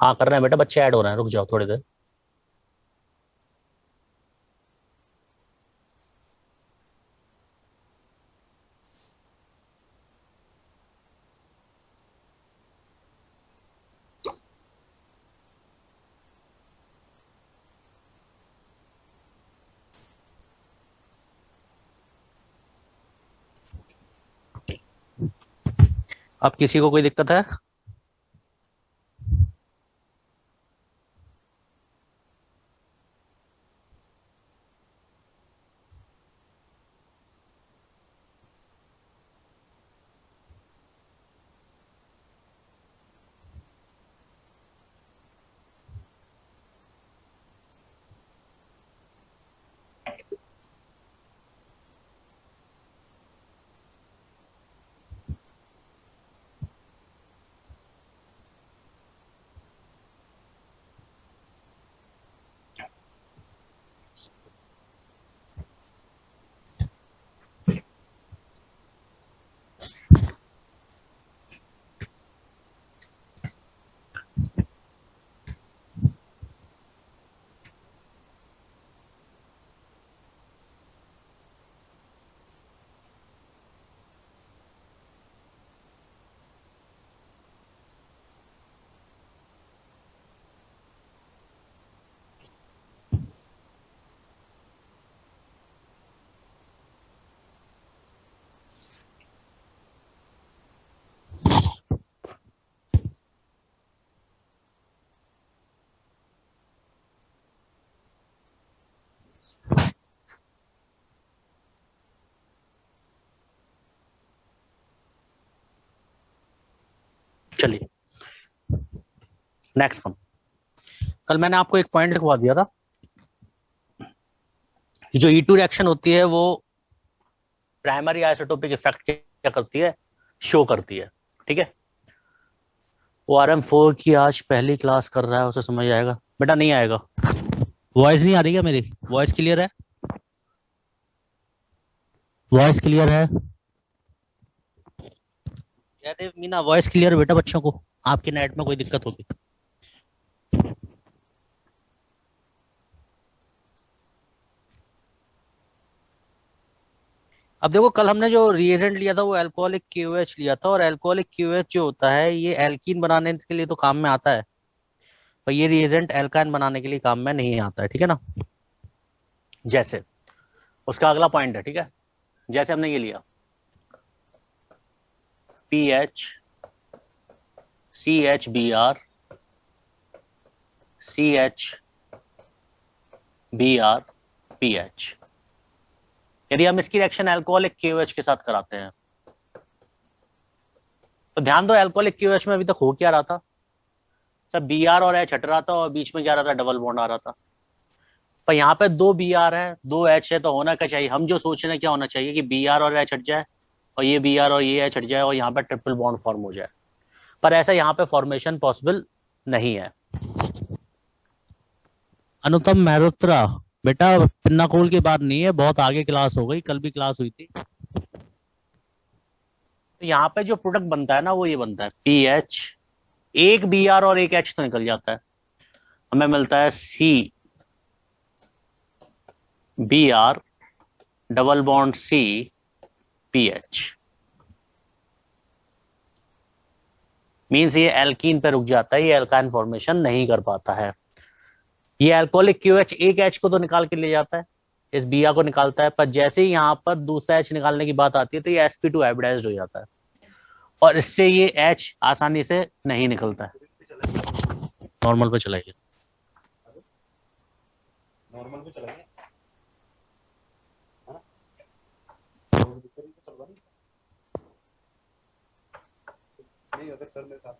हाँ कर रहे हैं बेटा, बच्चे ऐड हो रहे हैं, रुक जाओ थोड़ी देर। अब किसी को कोई दिक्कत है? चलिए नेक्स्ट वन। कल मैंने आपको एक पॉइंट लिखवा दिया था कि जो E2 रिएक्शन होती है वो प्राइमरी आइसोटोपिक इफेक्ट क्या करती है, शो करती है। ठीक है। वो RM4 की आज पहली क्लास कर रहा है, उसे समझ आएगा बेटा? नहीं आएगा? वॉइस नहीं आ रही है मेरी? वॉइस क्लियर है? वॉइस क्लियर है? जयदेव मीना, वॉइस क्लियर बेटा बच्चों को? आपके नेट में कोई दिक्कत होगी? अब देखो, कल हमने जो रिएजेंट लिया था वो अल्कोहलिक KOH लिया था, और अल्कोहलिक KOH जो होता है ये एल्कीन बनाने के लिए तो काम में आता है, पर ये रिएजेंट एल्काइन बनाने के लिए काम में नहीं आता है। ठीक है ना? जैसे उसका अगला पॉइंट है, ठीक है, जैसे हमने ये लिया PH CHBr यदि हम इसकी रिएक्शन अल्कोहलिक KOH के साथ कराते हैं तो ध्यान दो, अल्कोहलिक KOH में अभी तक हो क्या रहा था? सब Br और H हट रहा था और बीच में क्या रहा था, डबल बॉन्ड आ रहा था। पर यहाँ पे दो Br है, दो H है, तो होना क्या चाहिए? हम जो सोच रहे हैं क्या होना चाहिए कि Br और H हट जाए, और ये Br और ये H हट जाए, और यहाँ पे ट्रिपल बॉन्ड फॉर्म हो जाए। पर ऐसा यहाँ पे फॉर्मेशन पॉसिबल नहीं है। अनुपम मेहरोत्रा, बेटा पिन्नाकोल की बात नहीं है, बहुत आगे क्लास हो गई, कल भी क्लास हुई थी। तो यहाँ पे जो प्रोडक्ट बनता है ना वो ये बनता है PH, एक Br और एक H तो निकल जाता है, हमें मिलता है CBr double bond CPH। Means ये एल्कीन पे रुक जाता है, ये एल्काइन फॉर्मेशन नहीं कर पाता है। ये अल्कोहलिक QH एक H को तो निकाल के ले जाता है, इस Br को निकालता है, पर जैसे ही यहाँ पर दूसरा H निकालने की बात आती है तो ये sp2 हाइब्रिडाइज्ड हो जाता है, और इससे ये H आसानी से नहीं निकलता है। नॉर्मल पे चलाइए, नॉर्मल पे चलाइए। नहीं अगर सर मेरे साथ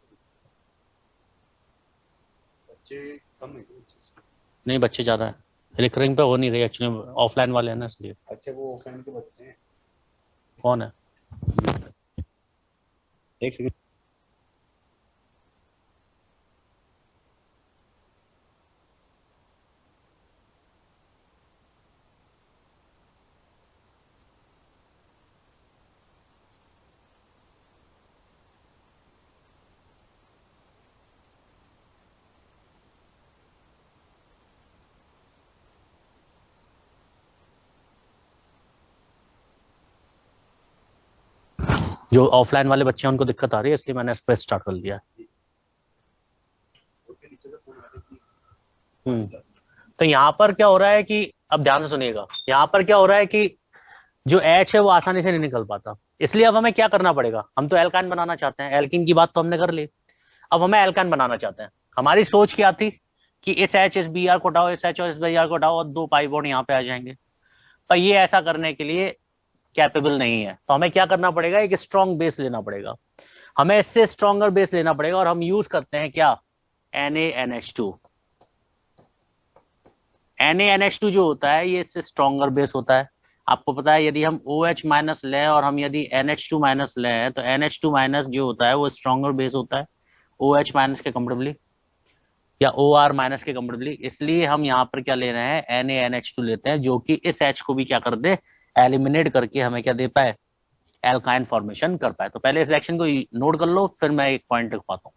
बच्चे कम नहीं थे, नहीं बच्चे ज्यादा है, रिकरिंग पे हो नहीं रही एक्चुअली, ऑफलाइन वाले हैं ना इसलिए। अच्छा वो ऑफलाइन के बच्चे हैं? कौन है? एक सेकंड। जो ऑफलाइन वाले बच्चे हैं उनको दिक्कत आ रही है, इसलिए मैंने इस पर स्टार्ट कर लिया। तो यहाँ पर क्या हो रहा है कि अब ध्यान से सुनिएगा, यहाँ पर क्या हो रहा है कि जो एच है वो आसानी से नहीं निकल पाता, इसलिए अब हमें क्या करना पड़ेगा, हम तो एल्काइन बनाना चाहते हैं, एल्किन की बात तो हमने कर ली, अब हमें एल्काइन बनाना चाहते हैं। हमारी सोच क्या थी कि इस एच इस बी आर को हटाओ, इस एच और इस बी आर को हटाओ और 2 पाई बॉन्ड यहाँ पे आ जाएंगे, पर ये ऐसा करने के लिए कैपेबल नहीं है। तो हमें क्या करना पड़ेगा, एक स्ट्रॉन्ग बेस लेना पड़ेगा, हमें इससे स्ट्रॉन्गर बेस लेना पड़ेगा, और हम यूज करते हैं क्या, NaNH2। NaNH2 जो होता है ये इससे स्ट्रॉन्गर बेस होता है। आपको पता है यदि हम OH माइनस लें और हम यदि NH2 माइनस लें तो NH2 माइनस जो होता है वो स्ट्रॉन्गर बेस होता है OH माइनस के कंपेरेबली, या OR माइनस के कंपेरेबली। इसलिए हम यहाँ पर क्या ले रहे हैं, NaNH2 लेते हैं, जो कि इस H को भी क्या कर दे, एलिमिनेट करके हमें क्या दे पाए, एल्काइन फॉर्मेशन कर पाए। तो पहले इस रिएक्शन को नोट कर लो, फिर मैं एक पॉइंट लिखवाता हूं।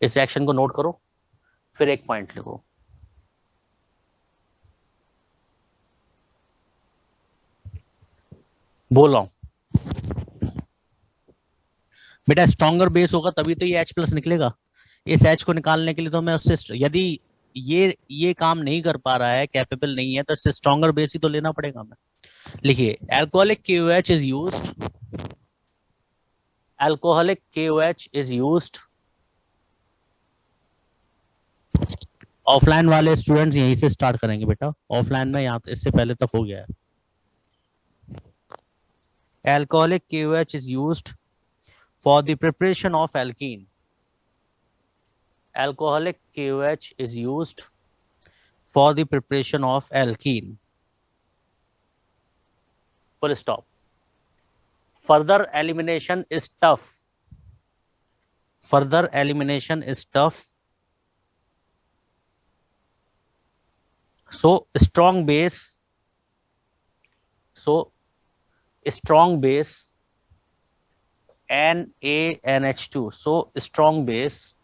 इस रिएक्शन को नोट करो, फिर एक पॉइंट लिखो। बोल रहा हूं बेटा, स्ट्रॉन्गर बेस होगा तभी तो ये H प्लस निकलेगा। इस H को निकालने के लिए तो हमें उससे, यदि ये काम नहीं कर पा रहा है, कैपेबल नहीं है, तो इससे स्ट्रॉन्गर बेस ही तो लेना पड़ेगा हमें। लिखिए, alcoholic KOH is used, alcoholic KOH is used. Offline वाले स्टूडेंट्स यहीं से स्टार्ट करेंगे बेटा, ऑफलाइन में यहाँ इससे पहले तक हो गया है। Alcoholic KOH is used for the preparation of alkene. Alcoholic KOH is used for the preparation of alkene. Full stop. Further elimination is tough. Further elimination is tough. So strong base. So strong base NaNH2. So strong base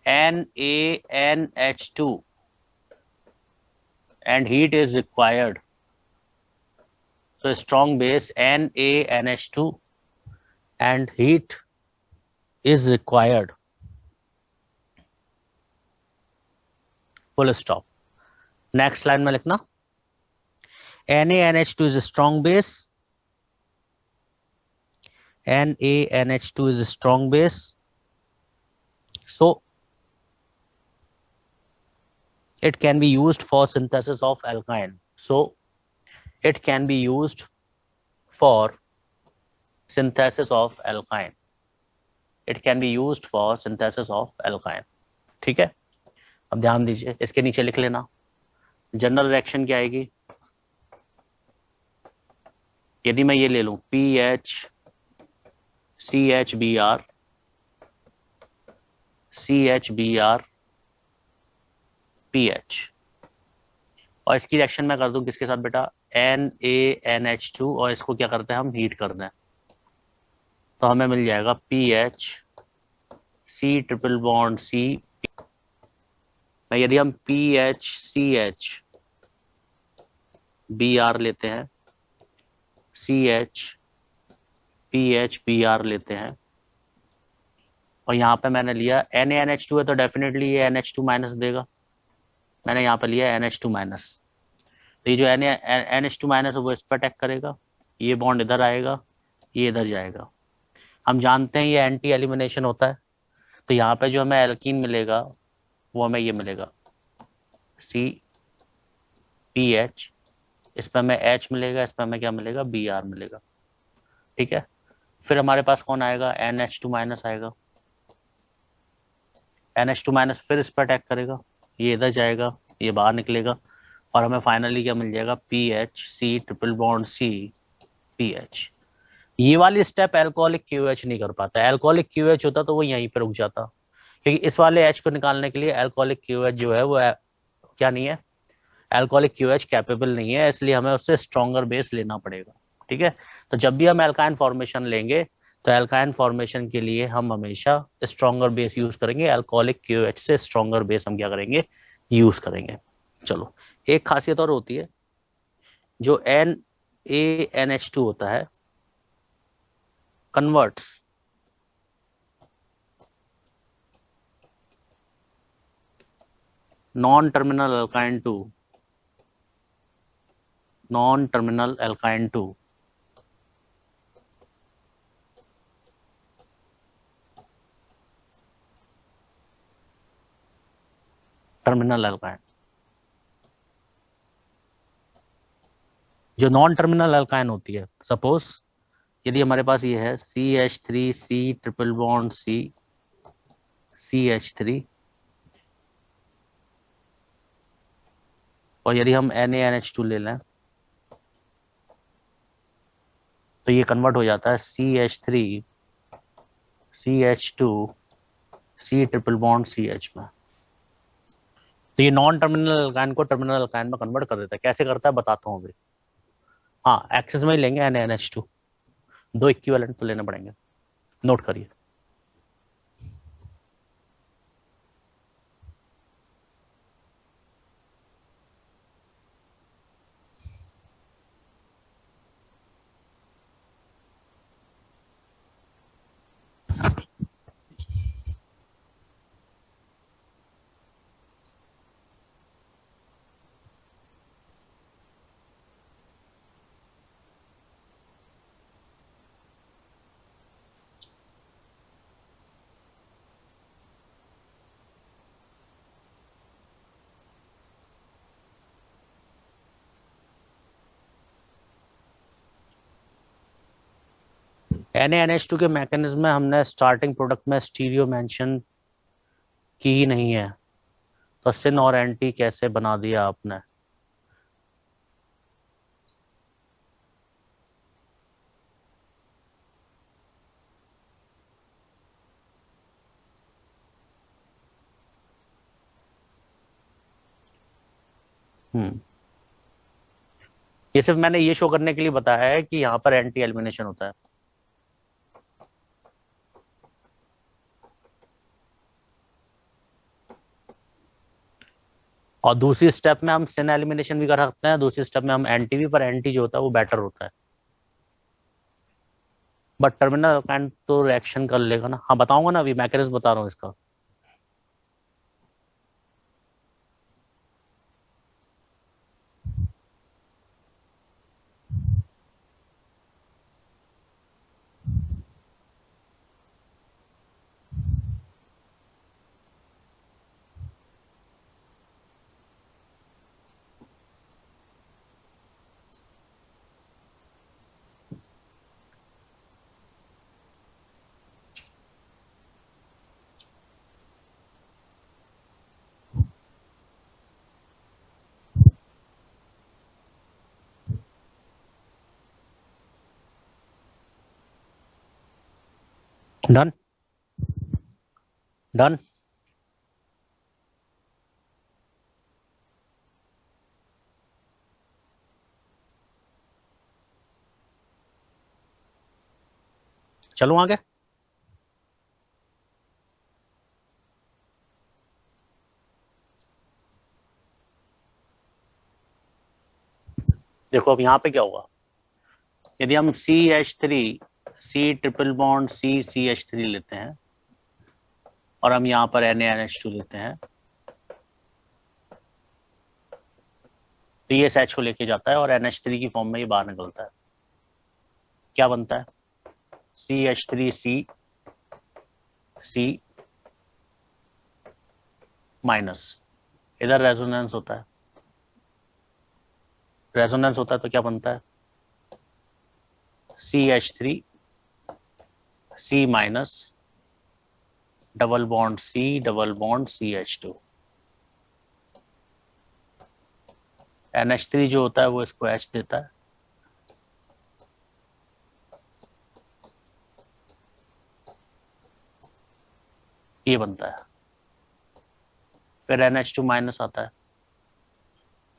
NaNH2 and heat is required. So strong base NaNH2 and heat is required. Full stop. Next line में लिखना, NaNH2 is a strong base. NaNH2 is a strong base. So it can be used for synthesis of alkyne. So it can be used for synthesis of alkyne. It can be used for synthesis of alkyne. ठीक है, अब ध्यान दीजिए, इसके नीचे लिख लेना general reaction क्या आएगी। यदि मैं ये ले लूं PH CHBr CHBr PH, और इसकी रिएक्शन मैं कर दूं किसके साथ बेटा, NaNH2, और इसको क्या करते हैं हम, हीट करते हैं, तो हमें मिल जाएगा PH C triple bond C। यदि हम PHCH Br लेते हैं, CH Br लेते हैं, और यहाँ पे मैंने लिया NaNH2 है तो डेफिनेटली ये NH2 माइनस देगा, मैंने यहाँ पे लिया NH2 माइनस, तो ये जो NH2 माइनस है वो इस पर अटैक करेगा, ये बॉन्ड इधर आएगा, ये इधर जाएगा। हम जानते हैं ये एंटी एलिमिनेशन होता है, तो यहाँ पे जो हमें एल्कीन मिलेगा वो हमें ये मिलेगा CPH, इस पर हमें H मिलेगा, इस पर हमें क्या मिलेगा, Br मिलेगा। ठीक है, फिर हमारे पास कौन आएगा, NH2 माइनस आएगा, NH2 माइनस फिर इस पर अटैक करेगा, ये इधर जाएगा, ये बाहर निकलेगा, और हमें फाइनली क्या मिल जाएगा, PH C triple bond C PH। ये वाली स्टेप अल्कोहलिक KOH नहीं कर पाता, अल्कोहलिक KOH होता तो वो यहीं पर रुक जाता, क्योंकि इस वाले H को निकालने के लिए अल्कोहलिक KOH जो है वो क्या नहीं है, अल्कोहलिक KOH कैपेबल नहीं है, इसलिए हमें उससे स्ट्रॉन्गर बेस लेना पड़ेगा। ठीक है, तो जब भी हम एल्काइन फॉर्मेशन लेंगे तो एल्काइन फॉर्मेशन के लिए हम हमेशा स्ट्रॉन्गर बेस यूज करेंगे, अल्कोहलिक KOH से स्ट्रॉन्गर बेस हम क्या करेंगे, यूज करेंगे। चलो, एक खासियत और होती है, जो NaNH2 होता है converts non terminal alkyne to non-terminal alkyne to terminal alkyne। जो नॉन टर्मिनल अल्काइन होती है, सपोज यदि हमारे पास ये है CH3C ट्रिपल बॉन्ड CH3, और यदि हम NaNH2 ले लें तो ये कन्वर्ट हो जाता है CH3CH2C ट्रिपल बॉन्ड CH में। तो ये नॉन टर्मिनल अल्काइन को टर्मिनल अल्काइन में कन्वर्ट कर देता है। कैसे करता है बताता हूँ अभी। हाँ, एक्सेस में ही लेंगे NaNH2, दो इक्विवेलेंट तो लेने पड़ेंगे, नोट करिए। NaNH2 के मैकेनिज्म में हमने स्टार्टिंग प्रोडक्ट में स्टीरियो मेंशन की ही नहीं है, तो सिन और एंटी कैसे बना दिया आपने। ये सिर्फ मैंने ये शो करने के लिए बताया है कि यहाँ पर एंटी एलिमिनेशन होता है। और दूसरी स्टेप में हम सिन एलिमिनेशन भी कर सकते हैं, दूसरी स्टेप में हम एंटी भी, पर एंटी जो होता है वो बेटर होता है। बट टर्मिनल अल्काइन तो रिएक्शन कर लेगा ना। हाँ बताऊंगा ना, अभी मैकेनिज्म बता रहा हूँ इसका। Done done. चलो आगे। देखो अब यहाँ पे क्या होगा, यदि हम CH3C ट्रिपल बॉन्ड CH3 लेते हैं और हम यहाँ पर NaNH2 लेते हैं, तो ये SH को लेके जाता है और NH3 की फॉर्म में ये बाहर निकलता है। क्या बनता है? CH3C माइनस, इधर रेजोनेंस होता है, रेजोनेंस होता है तो क्या बनता है? CH3C minus double bond CH2। NH3 जो होता है वो इसको H देता है, ये बनता है। फिर NH2 माइनस आता है,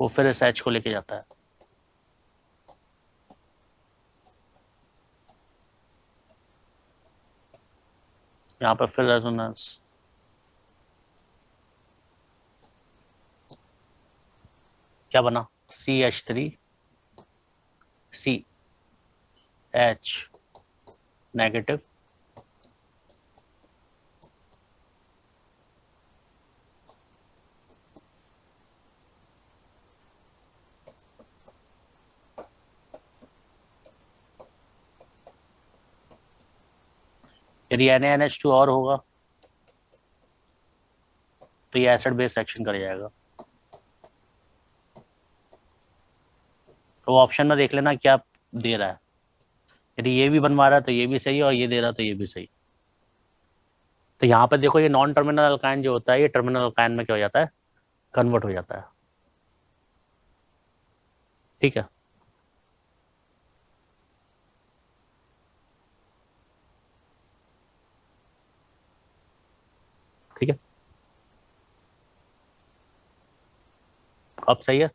वो फिर इस H को लेके जाता है, यहाँ पर फिर रेजोनेंस, क्या बना? CH3C सी एच नेगेटिव, यदि NaNH2 और होगा तो ये एसिड बेस रिएक्शन कर जाएगा। तो ऑप्शन में देख लेना क्या दे रहा है, यदि ये भी बनवा रहा है तो ये भी सही है, और ये दे रहा है तो ये भी सही। तो यहाँ पे देखो, ये नॉन टर्मिनल अल्काइन जो होता है ये टर्मिनल अल्काइन में क्या हो जाता है, कन्वर्ट हो जाता है। ठीक है, ठीक है, अब सही है।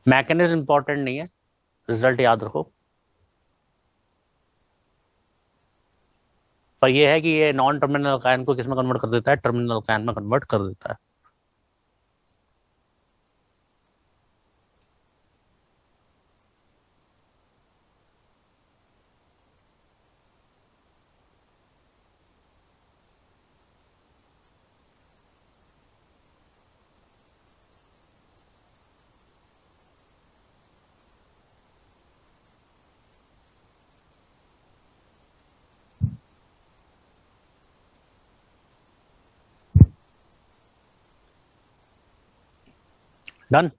मैकेनिज्म इंपॉर्टेंट नहीं है, रिजल्ट याद रखो। पर ये है कि ये नॉन टर्मिनल अल्काइन को किस में कन्वर्ट कर देता है, टर्मिनल अल्काइन में कन्वर्ट कर देता है। डन।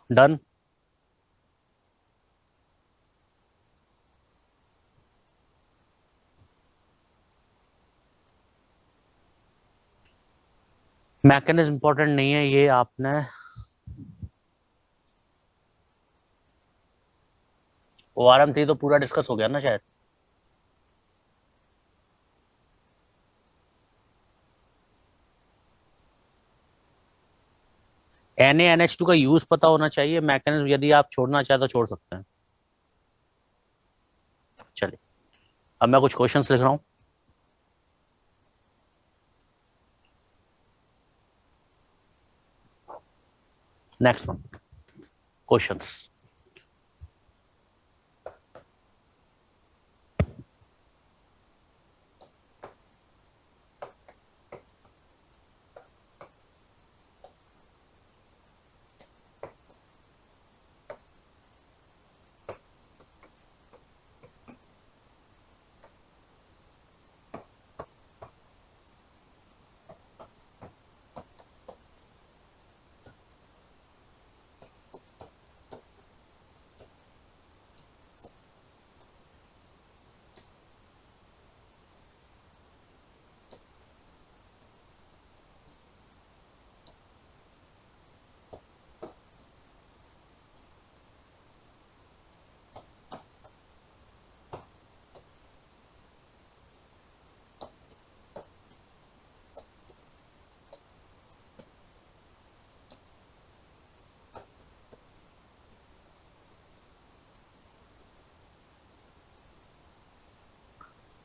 डन। मैकेनिज्म इंपॉर्टेंट नहीं है, ये आपने ORM3 तो पूरा डिस्कस हो गया ना शायद। NaNH2 का यूज पता होना चाहिए, मैकेनिज्म यदि आप छोड़ना चाहे तो छोड़ सकते हैं। चलिए, अब मैं कुछ क्वेश्चंस लिख रहा हूं। Next one, questions.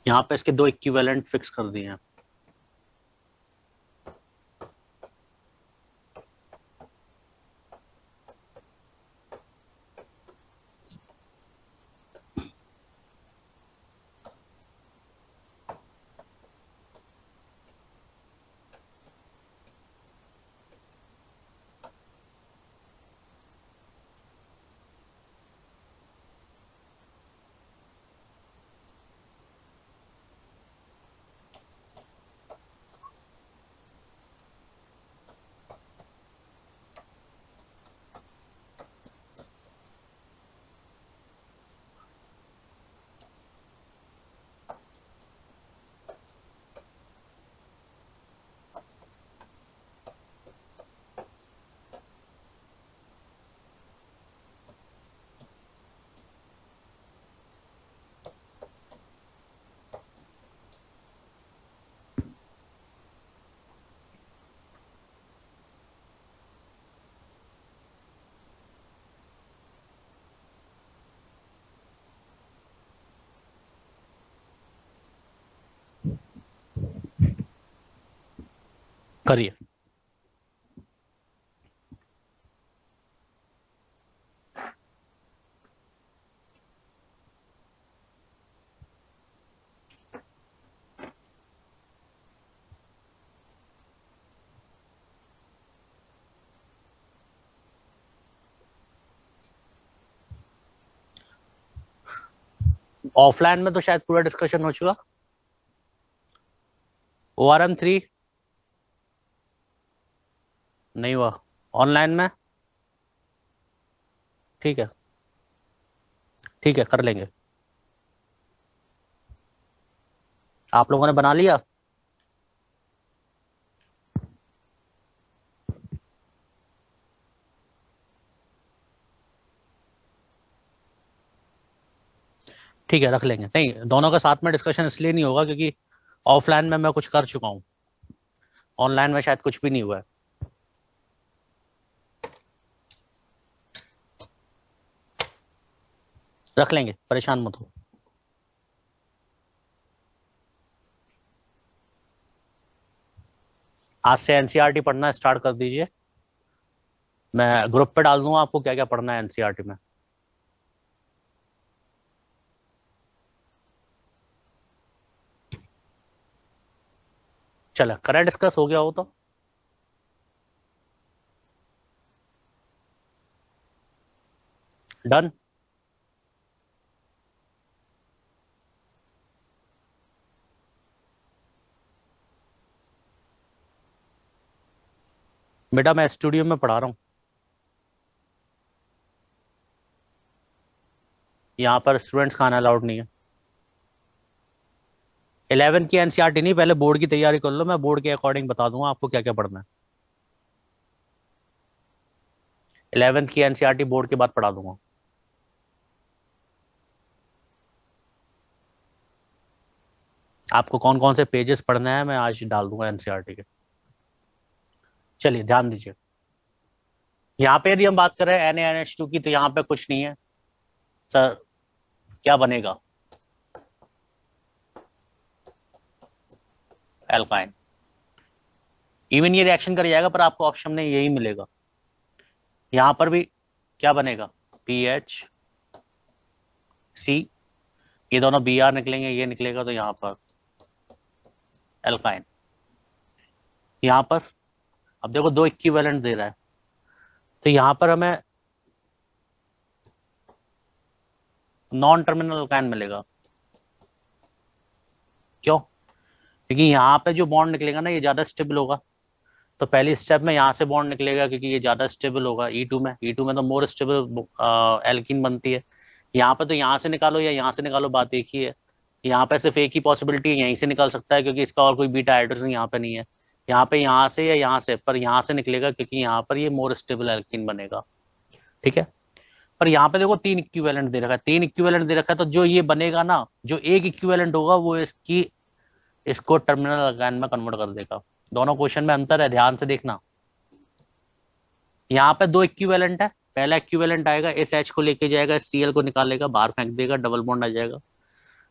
यहाँ पे इसके दो इक्विवेलेंट फिक्स कर दिए हैं। करिए। ऑफलाइन में तो शायद पूरा डिस्कशन हो चुका। ORM 3 नहीं हुआ। ऑनलाइन में ठीक है, ठीक है, कर लेंगे। आप लोगों ने बना लिया? ठीक है, रख लेंगे। नहीं, दोनों का साथ में डिस्कशन इसलिए नहीं होगा क्योंकि ऑफलाइन में मैं कुछ कर चुका हूं, ऑनलाइन में शायद कुछ भी नहीं हुआ है। रख लेंगे, परेशान मत हो। आज से एनसीईआरटी पढ़ना स्टार्ट कर दीजिए। मैं ग्रुप पे डाल दूंगा आपको क्या क्या पढ़ना है एनसीईआरटी में। चलो, करें डिस्कस हो गया हो तो। डन। बेटा मैं स्टूडियो में पढ़ा रहा हूँ, यहाँ पर स्टूडेंट्स खाना अलाउड नहीं है। 11 की एनसीईआरटी नहीं, पहले बोर्ड की तैयारी कर लो, मैं बोर्ड के अकॉर्डिंग बता दूंगा आपको क्या क्या पढ़ना है। 11th की एनसीईआरटी बोर्ड के बाद पढ़ा दूंगा। आपको कौन कौन से पेजेस पढ़ने हैं मैं आज डाल दूंगा एनसीईआरटी के। चलिए ध्यान दीजिए। यहाँ पे यदि हम बात करें NaNH2 की तो यहाँ पे कुछ नहीं है सर। क्या बनेगा? एल्काइन। इवन ये रिएक्शन कर जाएगा पर आपको ऑप्शन में यही मिलेगा। यहाँ पर भी क्या बनेगा? PHC। ये दोनों Br निकलेंगे, ये निकलेगा तो यहाँ पर एल्काइन। यहाँ पर अब देखो दो इक्विवेलेंट दे रहा है तो यहाँ पर हमें नॉन टर्मिनल एल्काइन मिलेगा। क्यों? क्योंकि यहाँ पे जो बॉन्ड निकलेगा ना ये ज्यादा स्टेबल होगा। तो पहली स्टेप में यहाँ से बॉन्ड निकलेगा क्योंकि ये ज्यादा स्टेबल होगा। E2 में तो मोर स्टेबल एल्कीन बनती है। यहाँ पे तो यहाँ से निकालो या यहाँ से निकालो, बात एक ही है। यहाँ पे सिर्फ एक ही पॉसिबिलिटी यहीं से निकल सकता है क्योंकि इसका और कोई बीटा हाइड्रोजन यहाँ पे नहीं है। यहाँ पे यहाँ से या यहाँ से, पर यहाँ से निकलेगा क्योंकि यहाँ पर ये मोर स्टेबल एल्कीन बनेगा। ठीक है। पर यहाँ पे देखो तीन इक्विवेलेंट दे रखा है, तीन इक्विवेलेंट दे रखा है, तो जो ये बनेगा ना, जो एक इक्विवेलेंट होगा वो इसको टर्मिनल एल्काइन में कन्वर्ट कर देगा। दोनों क्वेश्चन में अंतर है, ध्यान से देखना। यहाँ पे दो इक्विवेलेंट है, पहला इक्विवेलेंट आएगा इस H को लेके जाएगा, इस Cl को निकालेगा, बाहर फेंक देगा, डबल बॉन्ड आ जाएगा।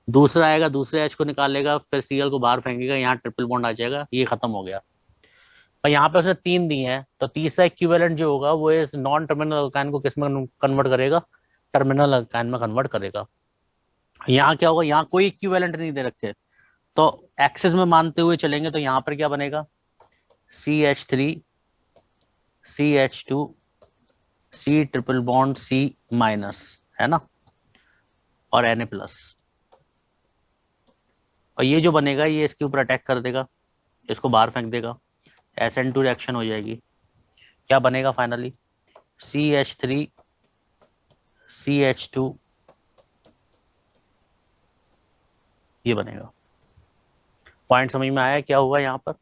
दूसरा आएगा, दूसरे H को निकालेगा, फिर Cl को बाहर फेंकेगा, यहाँ ट्रिपल बॉन्ड आ जाएगा, ये खत्म हो गया। और यहाँ पे उसने तीन दिए हैं तो तीसरा इक्विवेलेंट जो होगा वो इस नॉन टर्मिनल अल्काइन को किस में कन्वर्ट करेगा? टर्मिनल अल्काइन में कन्वर्ट करेगा। यहाँ क्या होगा? यहाँ कोई इक्विवेलेंट नहीं दे रखे तो एक्सेस में मानते हुए चलेंगे तो यहाँ पर क्या बनेगा? CH3 CH2 C triple bond C-, है ना, और Na+। और ये जो बनेगा ये इसके ऊपर अटैक कर देगा, इसको बाहर फेंक देगा, SN2 रिएक्शन हो जाएगी। क्या बनेगा फाइनली? CH3CH2 ये बनेगा। पॉइंट समझ में आया क्या हुआ यहाँ पर?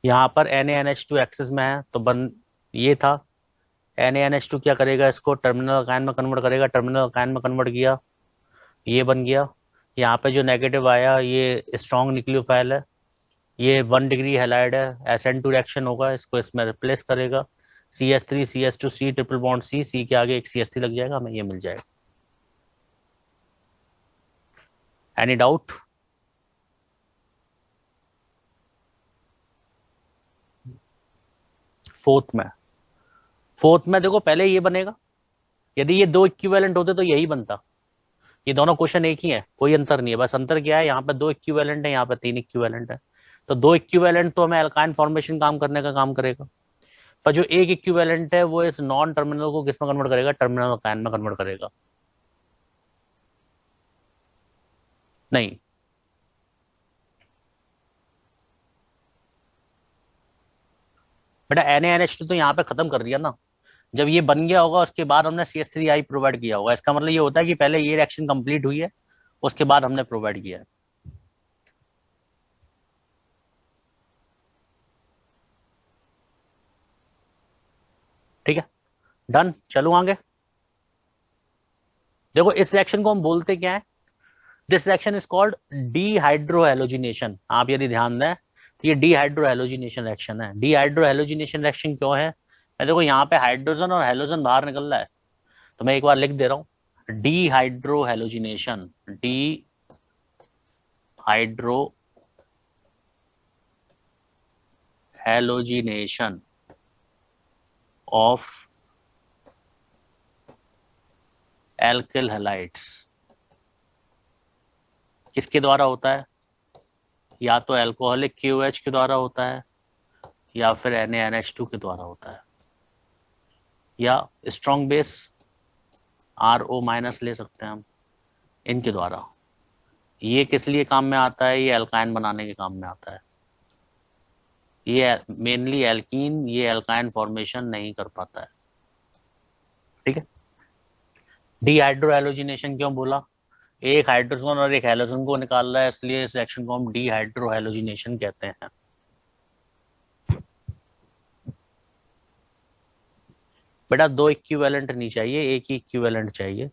यहाँ पर NaNH2 एक्सेस में है तो ये था। NaNH2 क्या करेगा? इसको टर्मिनल अल्काइन में कन्वर्ट करेगा, टर्मिनल अल्काइन में कन्वर्ट किया, ये बन गया। यहाँ पे जो नेगेटिव आया ये स्ट्रॉन्ग न्यूक्लियोफाइल है, ये 1 डिग्री हैलाइड है, SN2 रिएक्शन होगा, इसको इसमें रिप्लेस करेगा। CH3CH2 C triple bond C के आगे एक CH3 लग जाएगा, हमें ये मिल जाएगा। Any doubt? फोर्थ में देखो पहले ये बनेगा, यदि ये दो इक्विवेलेंट होते तो यही बनता। ये दोनों क्वेश्चन एक ही है, कोई अंतर नहीं है, बस अंतर क्या है, यहाँ पे दो इक्विवेलेंट है, यहाँ पे तीन इक्विवेलेंट है। तो दो इक्विवेलेंट तो हमें एल्काइन फॉर्मेशन काम करने का काम करेगा, पर जो एक इक्विवेलेंट है वो इस नॉन टर्मिनल को किस में कन्वर्ट करेगा, टर्मिनल अल्काइन में कन्वर्ट करेगा। नहीं, बेटा NaNH2 तो यहाँ पे खत्म कर दिया ना, जब ये बन गया होगा उसके बाद हमने CH3I प्रोवाइड किया होगा। इसका मतलब ये होता है कि पहले ये रिएक्शन कंप्लीट हुई है, उसके बाद हमने प्रोवाइड किया है। ठीक है, डन। चलो आगे देखो, इस रिएक्शन को हम बोलते क्या है, this reaction is called dehydrohalogenation. आप यदि ध्यान दें तो ये डीहाइड्रोहेलोजिनेशन रिएक्शन है। डीहाइड्रोहेलोजिनेशन रिएक्शन क्यों है, मैं देखो यहाँ पे हाइड्रोजन और हेलोजन बाहर निकल रहा है, तो मैं एक बार लिख दे रहा हूं, dehydrohalogenation, dehydrohalogenation of alkyl halides किसके द्वारा होता है, या तो एल्कोहलिक QH के द्वारा होता है, या फिर NaNH2 के द्वारा होता है, या स्ट्रॉन्ग बेस RO माइनस ले सकते हैं हम, इनके द्वारा। ये किस लिए काम में आता है, ये एल्काइन बनाने के काम में आता है। ये मेनली एल्कीन, ये एल्काइन फॉर्मेशन नहीं कर पाता है। ठीक है, डीहाइड्रोहेलोजिनेशन क्यों बोला, एक हाइड्रोजन और एक हेलोजन को निकाल रहा है, इसलिए इस रिएक्शन को हम डीहाइड्रोहेलोजिनेशन कहते हैं। बेटा दो इक्विवेलेंट नहीं चाहिए, एक ही इक्विवेलेंट चाहिए।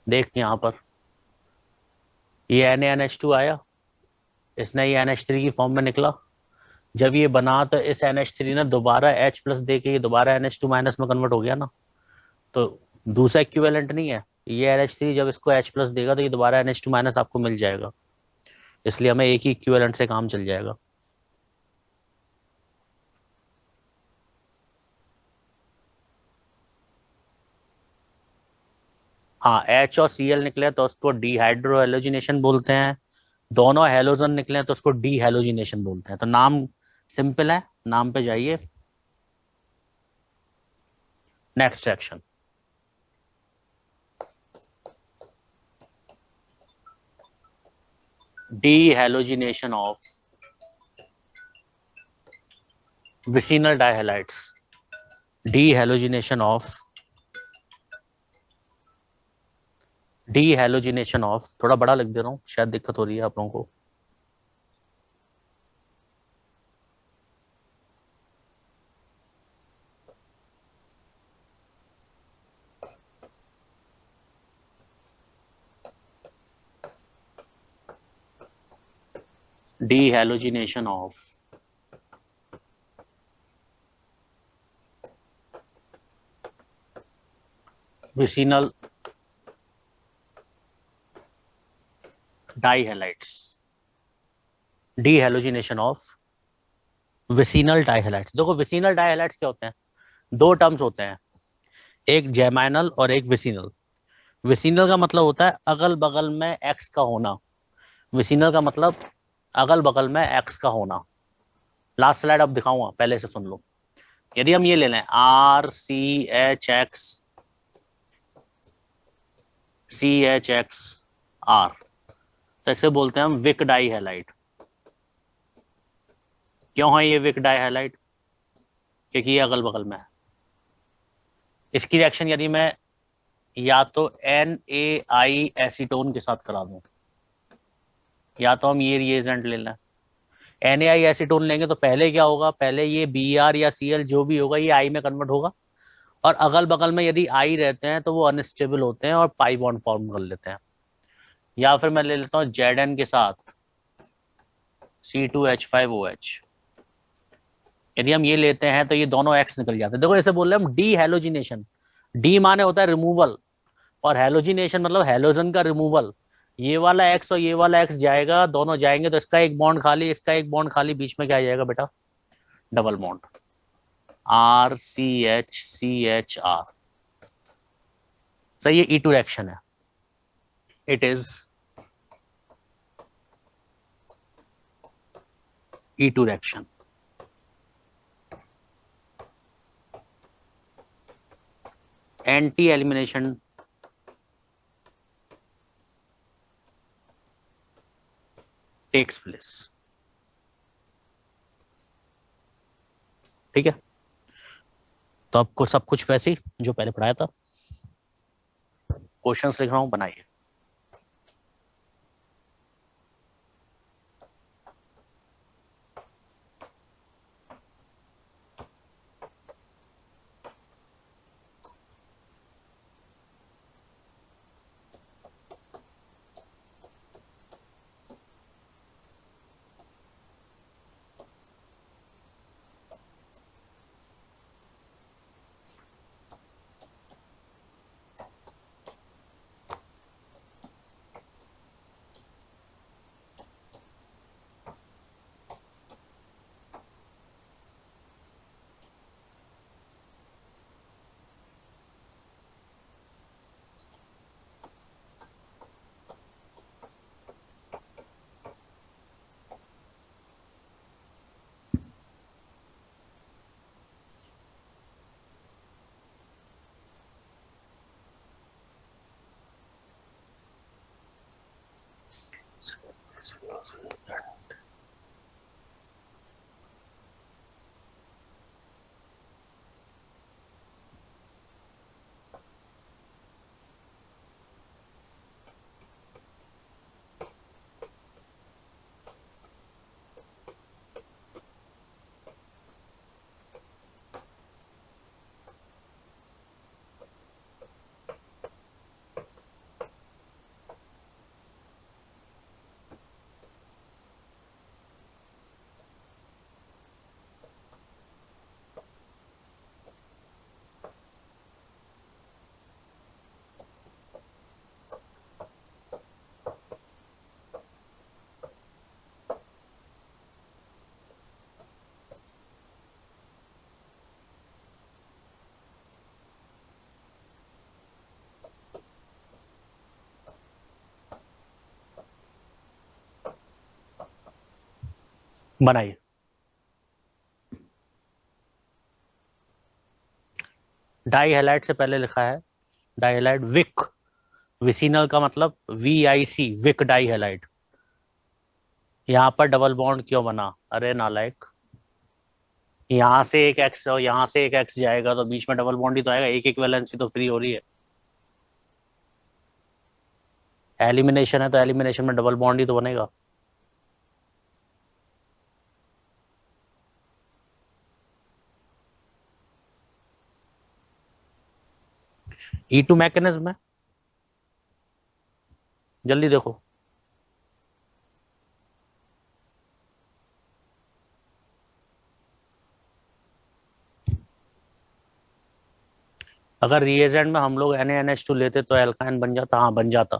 देख यहां पर ये NaNH2 आया, इसने ये NH3 की फॉर्म में निकला, जब ये बना तो इस NH3 ने दोबारा H प्लस दे के ये दोबारा NH2 माइनस में कन्वर्ट हो गया ना, तो दूसरा इक्विवेलेंट नहीं है ये NH3, जब इसको H प्लस देगा तो ये दोबारा NH2 माइनस आपको मिल जाएगा, इसलिए हमें एक ही इक्विवेलेंट से काम चल जाएगा। हाँ, H और Cl निकले तो उसको डीहाइड्रोहेलोजिनेशन बोलते हैं, दोनों हेलोजन निकले तो उसको डीहेलोजिनेशन बोलते हैं। तो नाम सिंपल है, नाम पे जाइए। Next reaction, dehalogenation of vicinal dihalides, dehalogenation of थोड़ा बड़ा लिख दे रहा हूं, शायद दिक्कत हो रही है आप लोगों को। डीहेलोजिनेशन of vicinal dihalides, dehalogenation of vicinal डाइहैलाइड्स। देखो विसिनल डाइहैलाइड्स क्या होते हैं, दो टर्म्स होते हैं, एक जैमाइनल और एक विसिनल। विसिनल का मतलब होता है अगल बगल में एक्स का होना, विसिनल का मतलब अगल बगल में एक्स का होना। लास्ट स्लाइड अब दिखाऊंगा, पहले से सुन लो। यदि हम ये ले लें RCHX तो इसे बोलते हैं हम विक डाइहैलाइड। क्यों है ये विक डाइहैलाइड, क्योंकि ये अगल बगल में है। इसकी रिएक्शन यदि मैं या तो NaI एसीटोन के साथ करा दूं, या तो हम ये रिएजेंट ले लें, NaI एसीटोन लेंगे तो पहले क्या होगा, पहले ये Br या Cl जो भी होगा ये I में कन्वर्ट होगा, और अगल बगल में यदि I रहते हैं तो वो अनस्टेबल होते हैं और पाई बॉन्ड फॉर्म कर लेते हैं। या फिर मैं ले लेता हूं Zn के साथ C2H5OH, यदि हम ये लेते हैं तो ये दोनों X निकल जाते हैं। देखो इसे बोल रहे हैं हम डीहेलोजिनेशन, डी माने होता है रिमूवल, और हेलोजिनेशन मतलब हेलोजन का रिमूवल, ये वाला एक्स और ये वाला एक्स जाएगा, दोनों जाएंगे तो इसका एक बॉन्ड खाली, इसका एक बॉन्ड खाली, बीच में क्या आ जाएगा बेटा, डबल बॉन्ड, RCH CHR। सही है, E2 रिएक्शन है, it is E2 reaction. Anti elimination takes place. ठीक है, तो आपको सब कुछ वैसे ही जो पहले पढ़ाया था। क्वेश्चंस लिख रहा हूं, बनाइए। बनाइए। डाई हैलाइड से पहले लिखा है डाई हैलाइड विक, विसिनल का मतलब VIC, विक डाई हैलाइड। यहां पर डबल बॉन्ड क्यों बना, अरे नालायक, यहां से एक एक्स और यहां से एक एक्स जाएगा तो बीच में डबल बॉन्ड ही तो आएगा, एक एक वैलेंसी तो फ्री हो रही है। एलिमिनेशन है तो एलिमिनेशन में डबल बॉन्ड ही तो बनेगा। E2 मैकेनिज्म है, जल्दी देखो। अगर रिएजेंट में हम लोग NaNH2 लेते तो एल्काइन बन जाता, हाँ बन जाता।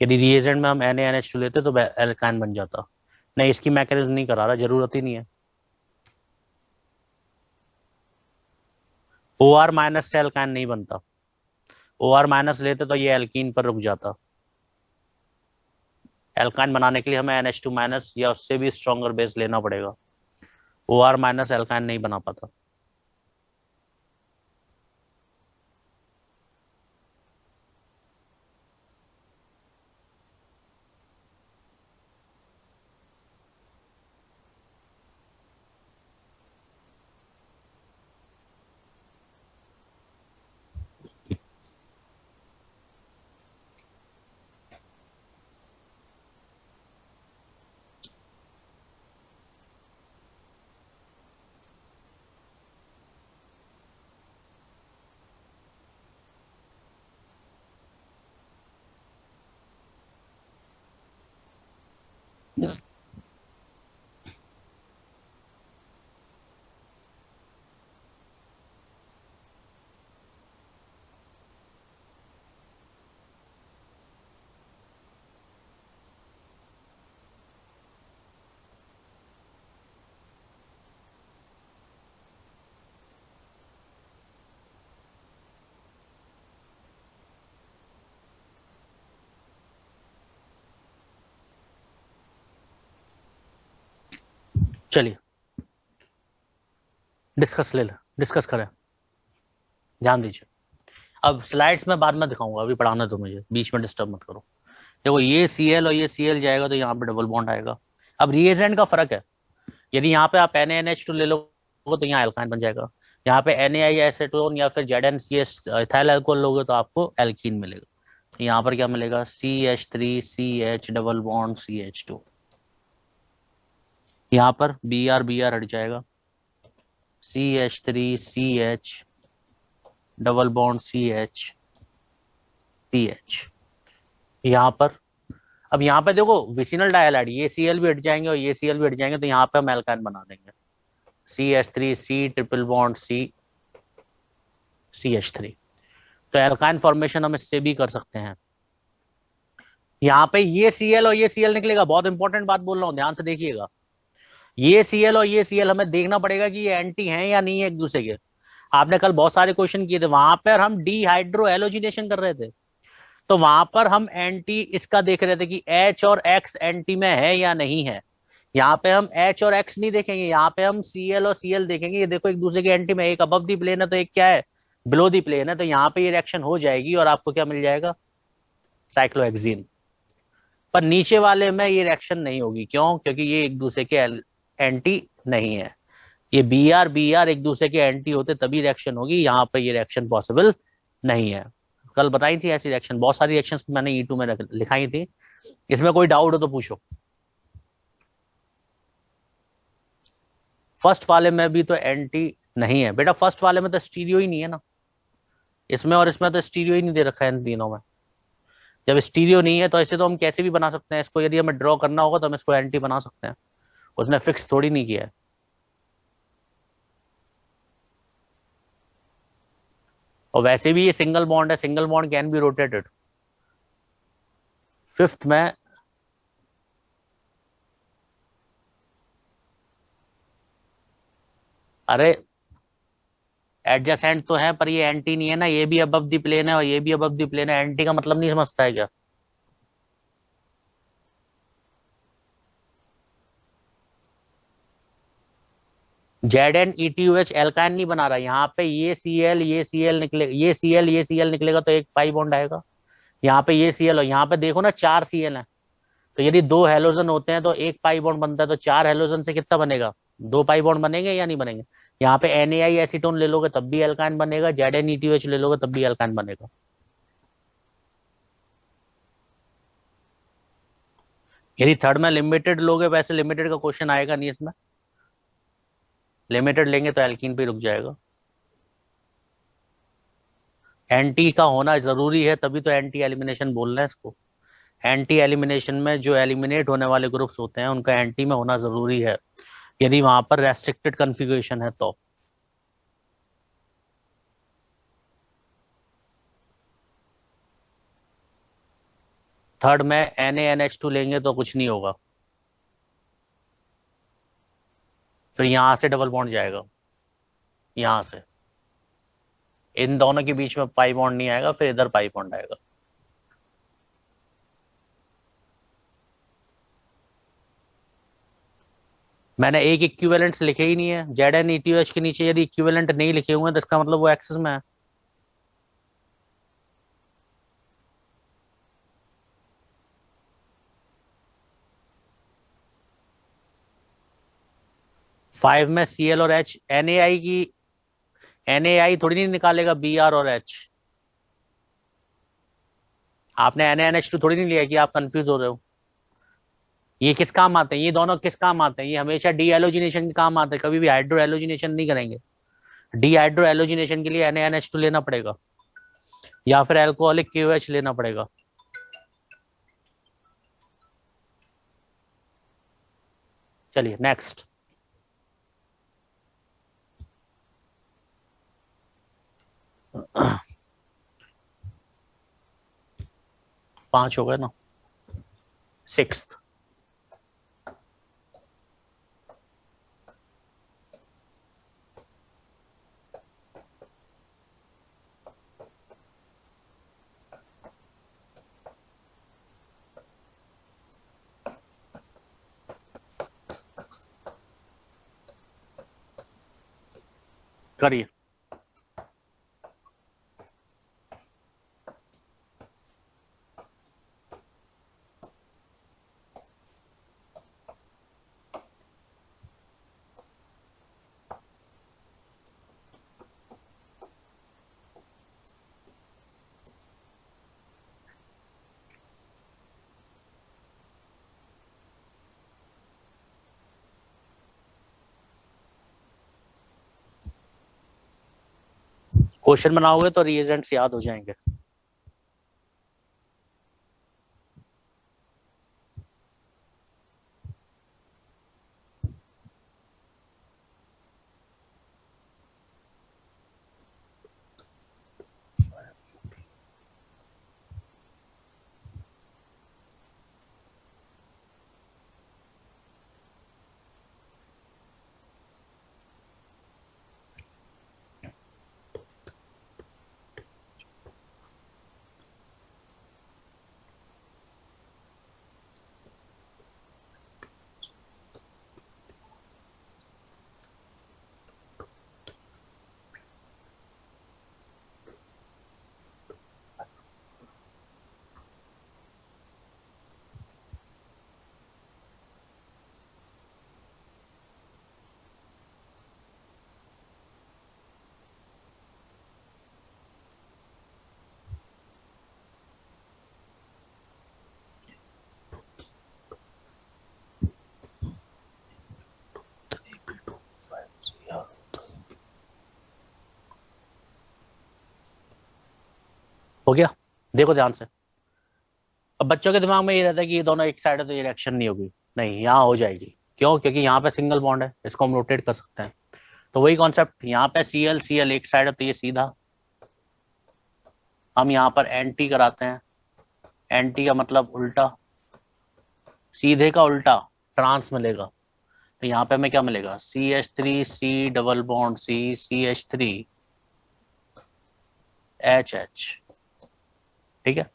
यदि रिएजेंट में हम NaNH2 लेते तो एल्काइन बन जाता। नहीं, इसकी मैकेनिज्म नहीं करा रहा, जरूरत ही नहीं है। OR- से एल्काइन नहीं बनता, OR- लेते तो ये एल्कीन पर रुक जाता। एल्काइन बनाने के लिए हमें NH2- या उससे भी स्ट्रॉन्गर बेस लेना पड़ेगा। OR- एल्काइन नहीं बना पाता। चलिए डिस्कस करें, ध्यान दीजिए। अब स्लाइड्स में बाद में दिखाऊंगा, अभी पढ़ाना तो मुझे, बीच में डिस्टर्ब मत करो। देखो ये Cl और ये Cl जाएगा तो यहाँ पे डबल बॉन्ड आएगा। अब रिएजेंट का फर्क है, यदि यहाँ पे आप NaNH2 ले लोगे तो यहाँ एल्काइन बन जाएगा, यहाँ पे NaI एसीटोन या फिर ZnCS इथाइल अल्कोहल लोगे तो आपको एल्कीन मिलेगा। तो यहाँ पर क्या मिलेगा, CH3CH डबल बॉन्ड CH2, यहाँ पर Br हट जाएगा, CH3CH डबल बॉन्ड CH यहाँ पर। अब यहाँ पे देखो विसिनल डायलाइड, ये Cl भी हट जाएंगे और ये Cl भी हट जाएंगे, तो यहाँ पे हम एल्काइन बना देंगे, CH3C ट्रिपल बॉन्ड CH3। तो एल्काइन फॉर्मेशन हम इससे भी कर सकते हैं। यहाँ पे ये Cl और ये Cl निकलेगा, बहुत इंपॉर्टेंट बात बोल रहा हूं, ध्यान से देखिएगा। ये Cl और ये Cl हमें देखना पड़ेगा कि ये एंटी हैं या नहीं है एक दूसरे के। आपने कल बहुत सारे क्वेश्चन किए थे, वहां पर हम डिहाइड्रो एलोजिनेशन कर रहे थे, तो वहां पर हम एंटी इसका देख रहे थे कि H और X एंटी में है या नहीं है। यहाँ पे हम H और X नहीं देखेंगे, यहाँ पे हम Cl और Cl देखेंगे। ये देखो एक दूसरे के एंटी में, एक अबव दी प्लेन है तो एक क्या है, बिलो दी प्लेन है। तो यहाँ पे ये रिएक्शन हो जाएगी और आपको क्या मिल जाएगा, साइक्लोहेक्सीन। पर नीचे वाले में ये रिएक्शन नहीं होगी, क्यों, क्योंकि ये एक दूसरे के एंटी नहीं है। ये Br एक दूसरे के एंटी होते तभी रिएक्शन होगी, यहाँ पे ये रिएक्शन पॉसिबल नहीं है। कल बताई थी ऐसी रिएक्शन, बहुत सारी रिएक्शंस मैंने E2 में लिखाई थी। इसमें कोई डाउट हो तो पूछो। फर्स्ट वाले में भी तो एंटी नहीं है बेटा, फर्स्ट वाले में तो स्टीरियो ही नहीं है ना, इसमें और इसमें तो स्टीरियो ही नहीं दे रखा है इन तीनों में। जब स्टीरियो नहीं है तो ऐसे तो हम कैसे भी बना सकते हैं इसको, यदि हमें ड्रॉ करना होगा तो हम इसको एंटी बना सकते हैं, उसने फिक्स थोड़ी नहीं किया है। और वैसे भी ये सिंगल बॉन्ड है, single bond can be rotated. Fifth में अरे एडजेसेंट तो है पर ये एंटी नहीं है ना, ये भी अबव द प्लेन है और ये भी अबव द प्लेन है, एंटी का मतलब नहीं समझता है क्या। ZnETUH एल्काइन नहीं बना रहा, यहाँ पे ये Cl निकले, ये Cl निकलेगा तो एक पाई बॉन्ड आएगा। यहाँ पे ये Cl और यहाँ पे देखो ना 4 Cl है, तो यदि 2 हेलोजन होते हैं तो एक पाई बॉन्ड बनता है, तो 4 हेलोजन से कितना बनेगा, 2 पाई बॉन्ड बनेंगे या नहीं बनेंगे। यहाँ पे NaI एसीटोन ले लोगे तब भी एल्काइन बनेगा, ZnETUH ले लोगे तब भी एल्काइन बनेगा। यदि थर्ड में लिमिटेड लोगे, वैसे लिमिटेड का क्वेश्चन आएगा नहीं इसमें, लिमिटेड लेंगे तो एल्कीन पे रुक जाएगा। एंटी का होना जरूरी है, तभी तो एंटी एलिमिनेशन बोल रहे हैं इसको। एंटी एलिमिनेशन में जो एलिमिनेट होने वाले ग्रुप्स होते हैं उनका एंटी में होना जरूरी है, यदि वहां पर रेस्ट्रिक्टेड कॉन्फ़िगरेशन है तो। थर्ड में NaNH2 लेंगे तो कुछ नहीं होगा, फिर यहां से डबल बॉन्ड जाएगा, यहां से इन दोनों के बीच में पाई बॉन्ड नहीं आएगा, फिर इधर पाई बॉन्ड आएगा। मैंने एक इक्विवेलेंट्स लिखे ही नहीं है, ZnETUH के नीचे यदि इक्विवेलेंट नहीं लिखे हुए हैं तो इसका मतलब वो एक्सेस में है। फाइव में Cl और H, NaI थोड़ी नहीं निकालेगा Br और H। आपने NaNH2 थोड़ी नहीं लिया कि आप कंफ्यूज हो रहे हो। ये किस काम आते हैं, ये दोनों किस काम आते हैं, ये हमेशा डी एलोजिनेशन के काम आते हैं, कभी भी हाइड्रो एलोजिनेशन नहीं करेंगे। डी हाइड्रो एलोजिनेशन के लिए NaNH2 लेना पड़ेगा या फिर एल्कोहलिक KOH लेना पड़ेगा। चलिए नेक्स्ट। पांच हो गए ना, सिक्स्थ। करिए। क्वेश्चन बनाओगे तो रिएजेंट्स याद हो जाएंगे। हो गया, देखो ध्यान से। अब बच्चों के दिमाग में ये रहता है कि ये दोनों एक साइड है तो ये रिएक्शन नहीं होगी। नहीं, यहाँ हो जाएगी। क्यों? क्योंकि यहाँ पे सिंगल बॉन्ड है, इसको हम रोटेट कर सकते हैं। तो वही कॉन्सेप्ट, यहाँ पे Cl Cl एक साइड है तो ये सीधा। हम यहाँ पर एंटी कराते हैं। एंटी का मतलब उल्टा, सीधे का उल्टा ट्रांस मिलेगा। तो यहाँ पे हमें क्या मिलेगा? CH3 C double bond C CH3HH। ठीक है।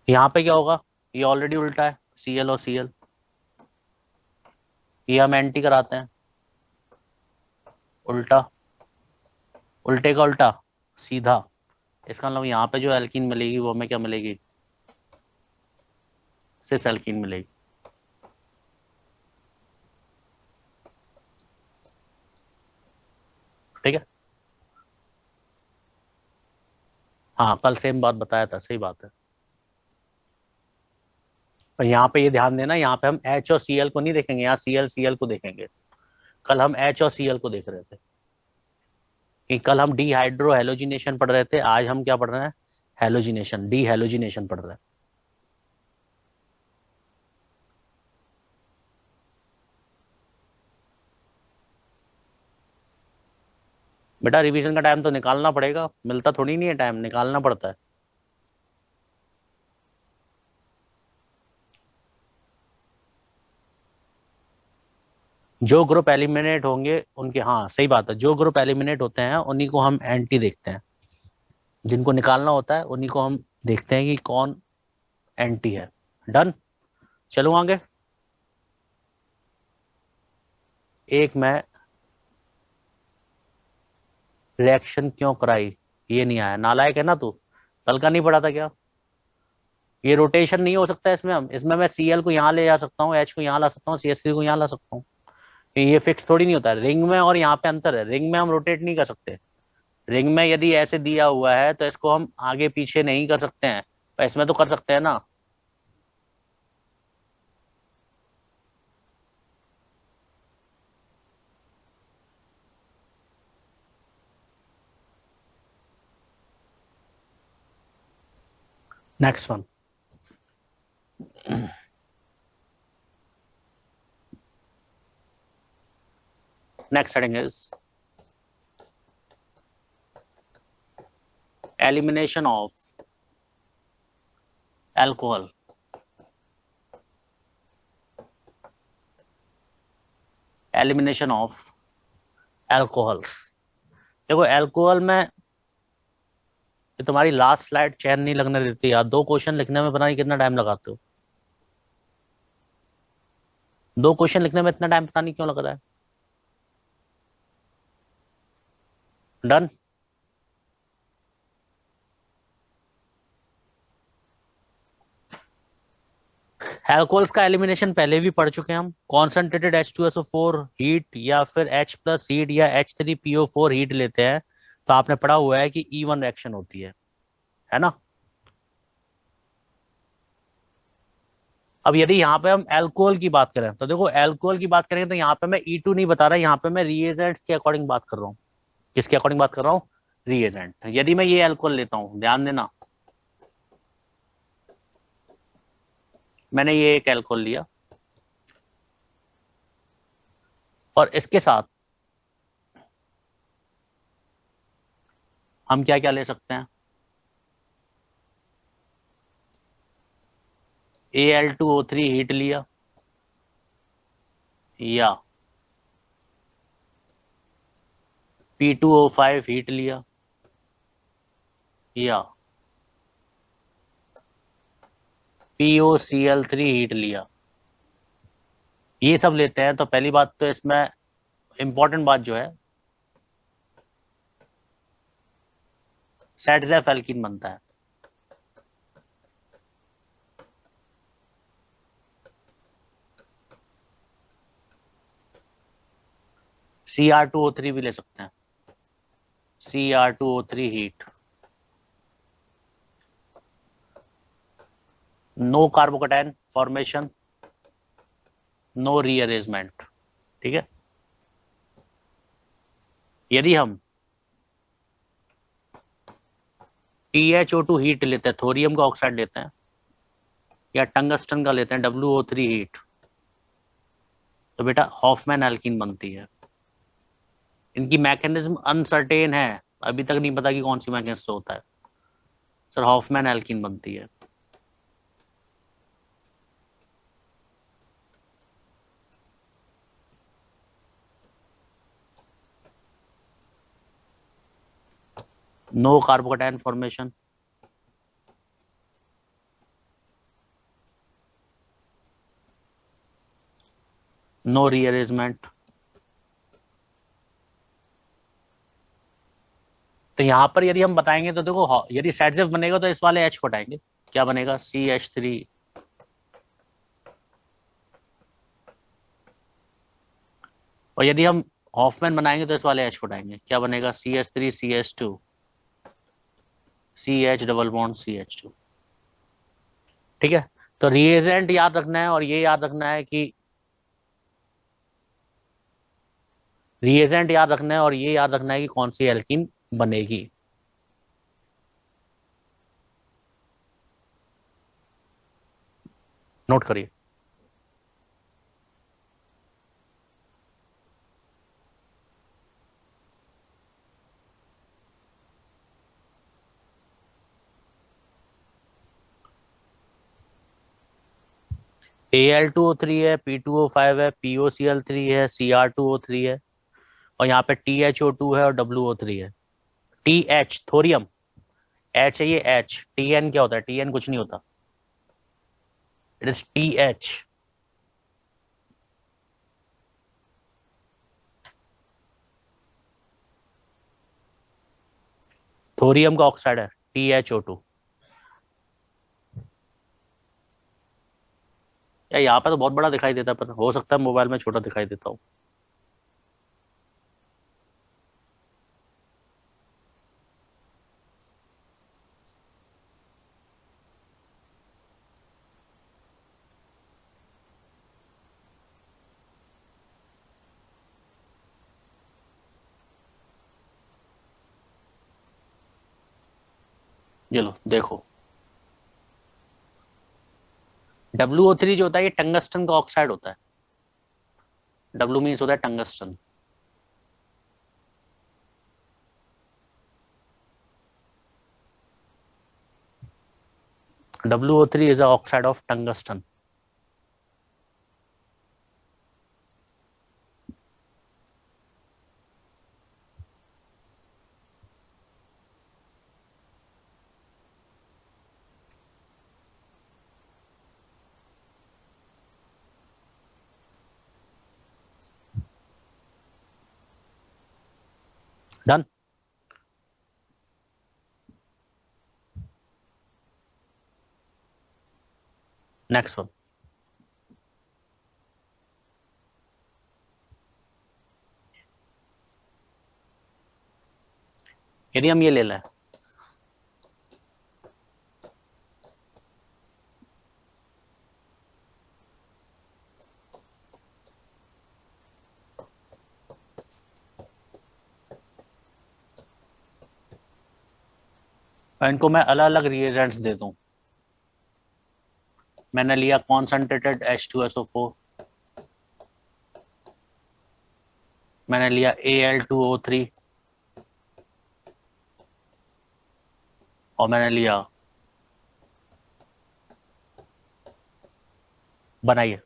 यहाँ पे क्या होगा? ये ऑलरेडी उल्टा है, Cl और Cl। ये हम एंटी कराते हैं, उल्टा, उल्टे का उल्टा सीधा। इसका मतलब यहाँ पे जो एल्कीन मिलेगी वो हमें क्या मिलेगी? सिस एल्कीन मिलेगी। ठीक है। हाँ, कल सेम बात बताया था, सही बात है। और यहाँ पे ये ध्यान देना, यहाँ पे हम H और Cl को नहीं देखेंगे, यहाँ Cl Cl को देखेंगे। कल हम H और Cl को देख रहे थे कि कल हम डीहाइड्रो हेलोजिनेशन पढ़ रहे थे, आज हम क्या पढ़ रहे हैं? हेलोजिनेशन, डी हेलोजिनेशन पढ़ रहे हैं। बेटा रिवीजन का टाइम तो निकालना पड़ेगा, मिलता थोड़ी नहीं है टाइम, निकालना पड़ता है। जो ग्रुप एलिमिनेट होंगे उनके, हाँ सही बात है, जो ग्रुप एलिमिनेट होते हैं उन्हीं को हम एंटी देखते हैं। जिनको निकालना होता है उन्हीं को हम देखते हैं कि कौन एंटी है। डन। चलो आगे। एक मैं रिएक्शन क्यों कराई, ये नहीं आया, नालायक है ना तू। कल का नहीं पढ़ा था क्या? ये रोटेशन नहीं हो सकता इसमें। हम इसमें मैं Cl को यहाँ ले जा सकता हूँ, H को यहाँ ला सकता हूँ, CH3 को यहाँ ला सकता हूँ। ये फिक्स थोड़ी नहीं होता है। रिंग में और यहाँ पे अंतर है, रिंग में हम रोटेट नहीं कर सकते। रिंग में यदि ऐसे दिया हुआ है तो इसको हम आगे पीछे नहीं कर सकते हैं, पर इसमें तो कर सकते हैं ना। Next one. Next heading is elimination of alcohol. Elimination of alcohols. देखो एल्कोहल में, ये तुम्हारी लास्ट स्लाइड चैन नहीं लगने देती यार। दो क्वेश्चन लिखने में पता नहीं कितना टाइम लगाते हो। दो क्वेश्चन लिखने में इतना टाइम पता नहीं क्यों लग रहा है। डन। एल्कोहल्स का एलिमिनेशन पहले भी पढ़ चुके हैं हम। कॉन्सेंट्रेटेड H2SO4 हीट या फिर H प्लस हीट या H3PO4 हीट लेते हैं तो आपने पढ़ा हुआ है कि E1 रिएक्शन होती है ना। अब यदि यहाँ पे हम अल्कोहल की बात करें तो देखो, अल्कोहल की बात करेंगे तो यहाँ पे मैं E2 नहीं बता रहा, यहाँ पे मैं रिएजेंट्स के अकॉर्डिंग बात कर रहा हूँ। किसके अकॉर्डिंग बात कर रहा हूँ? रिएजेंट। यदि मैं ये अल्कोहल लेता हूं, ध्यान देना, मैंने ये एक अल्कोहल लिया और इसके साथ हम क्या क्या ले सकते हैं? Al2O3 हीट लिया, या P2O5 हीट लिया, या POCl3 हीट लिया। ये सब लेते हैं तो पहली बात तो इसमें इंपॉर्टेंट बात जो है, सेटजेफ एल्कीन बनता है। Cr2O3 भी ले सकते हैं, Cr2O3 heat. No carbocation formation, no rearrangement. ठीक है। यदि हम TiO2 हीट लेते हैं, थोरियम का ऑक्साइड लेते हैं, या टंगस्टन का लेते हैं WO3 हीट, तो बेटा हॉफमैन एल्कीन बनती है। इनकी मैकेनिज्म अनसर्टेन है, अभी तक नहीं पता कि कौन सी मैकेनिज्म से होता है। सर हॉफमैन एल्कीन बनती है। No carbocation formation, no rearrangement. तो यहां पर यदि हम बताएंगे तो देखो, यदि सेटजेफ बनेगा तो इस वाले H को हटाएंगे, क्या बनेगा? CH3। और यदि हम हॉफमैन बनाएंगे तो इस वाले H को हटाएंगे, क्या बनेगा? CH3CH2, CH double bond CH2। ठीक है। तो रिएजेंट याद रखना है और ये याद रखना है कि रिएजेंट याद रखना है और ये याद रखना है कि कौन सी एल्कीन बनेगी। नोट करिए। Al2O3 है, P2O5 है, POCl3 है, Cr2O3 है, और यहाँ पे THO2 है और WO3 है। TH थोरियम, H है ये H। TN क्या होता है? TN कुछ नहीं होता, इट इज TH। थोरियम का ऑक्साइड है THO2। या यहाँ पे तो बहुत बड़ा दिखाई देता है, पर हो सकता है मोबाइल में छोटा दिखाई देता हो। चलो देखो, WO3 जो होता है ये टंगस्टन का ऑक्साइड होता है। W मीन्स होता है tungsten. WO3 is a oxide of tungsten. Done. Next one, यदि हम ये ले लें और इनको मैं अलग अलग रिएजेंट्स दे दूं, मैंने लिया कॉन्सेंट्रेटेड H2SO4, मैंने लिया Al2O3 और मैंने लिया, बनाइए,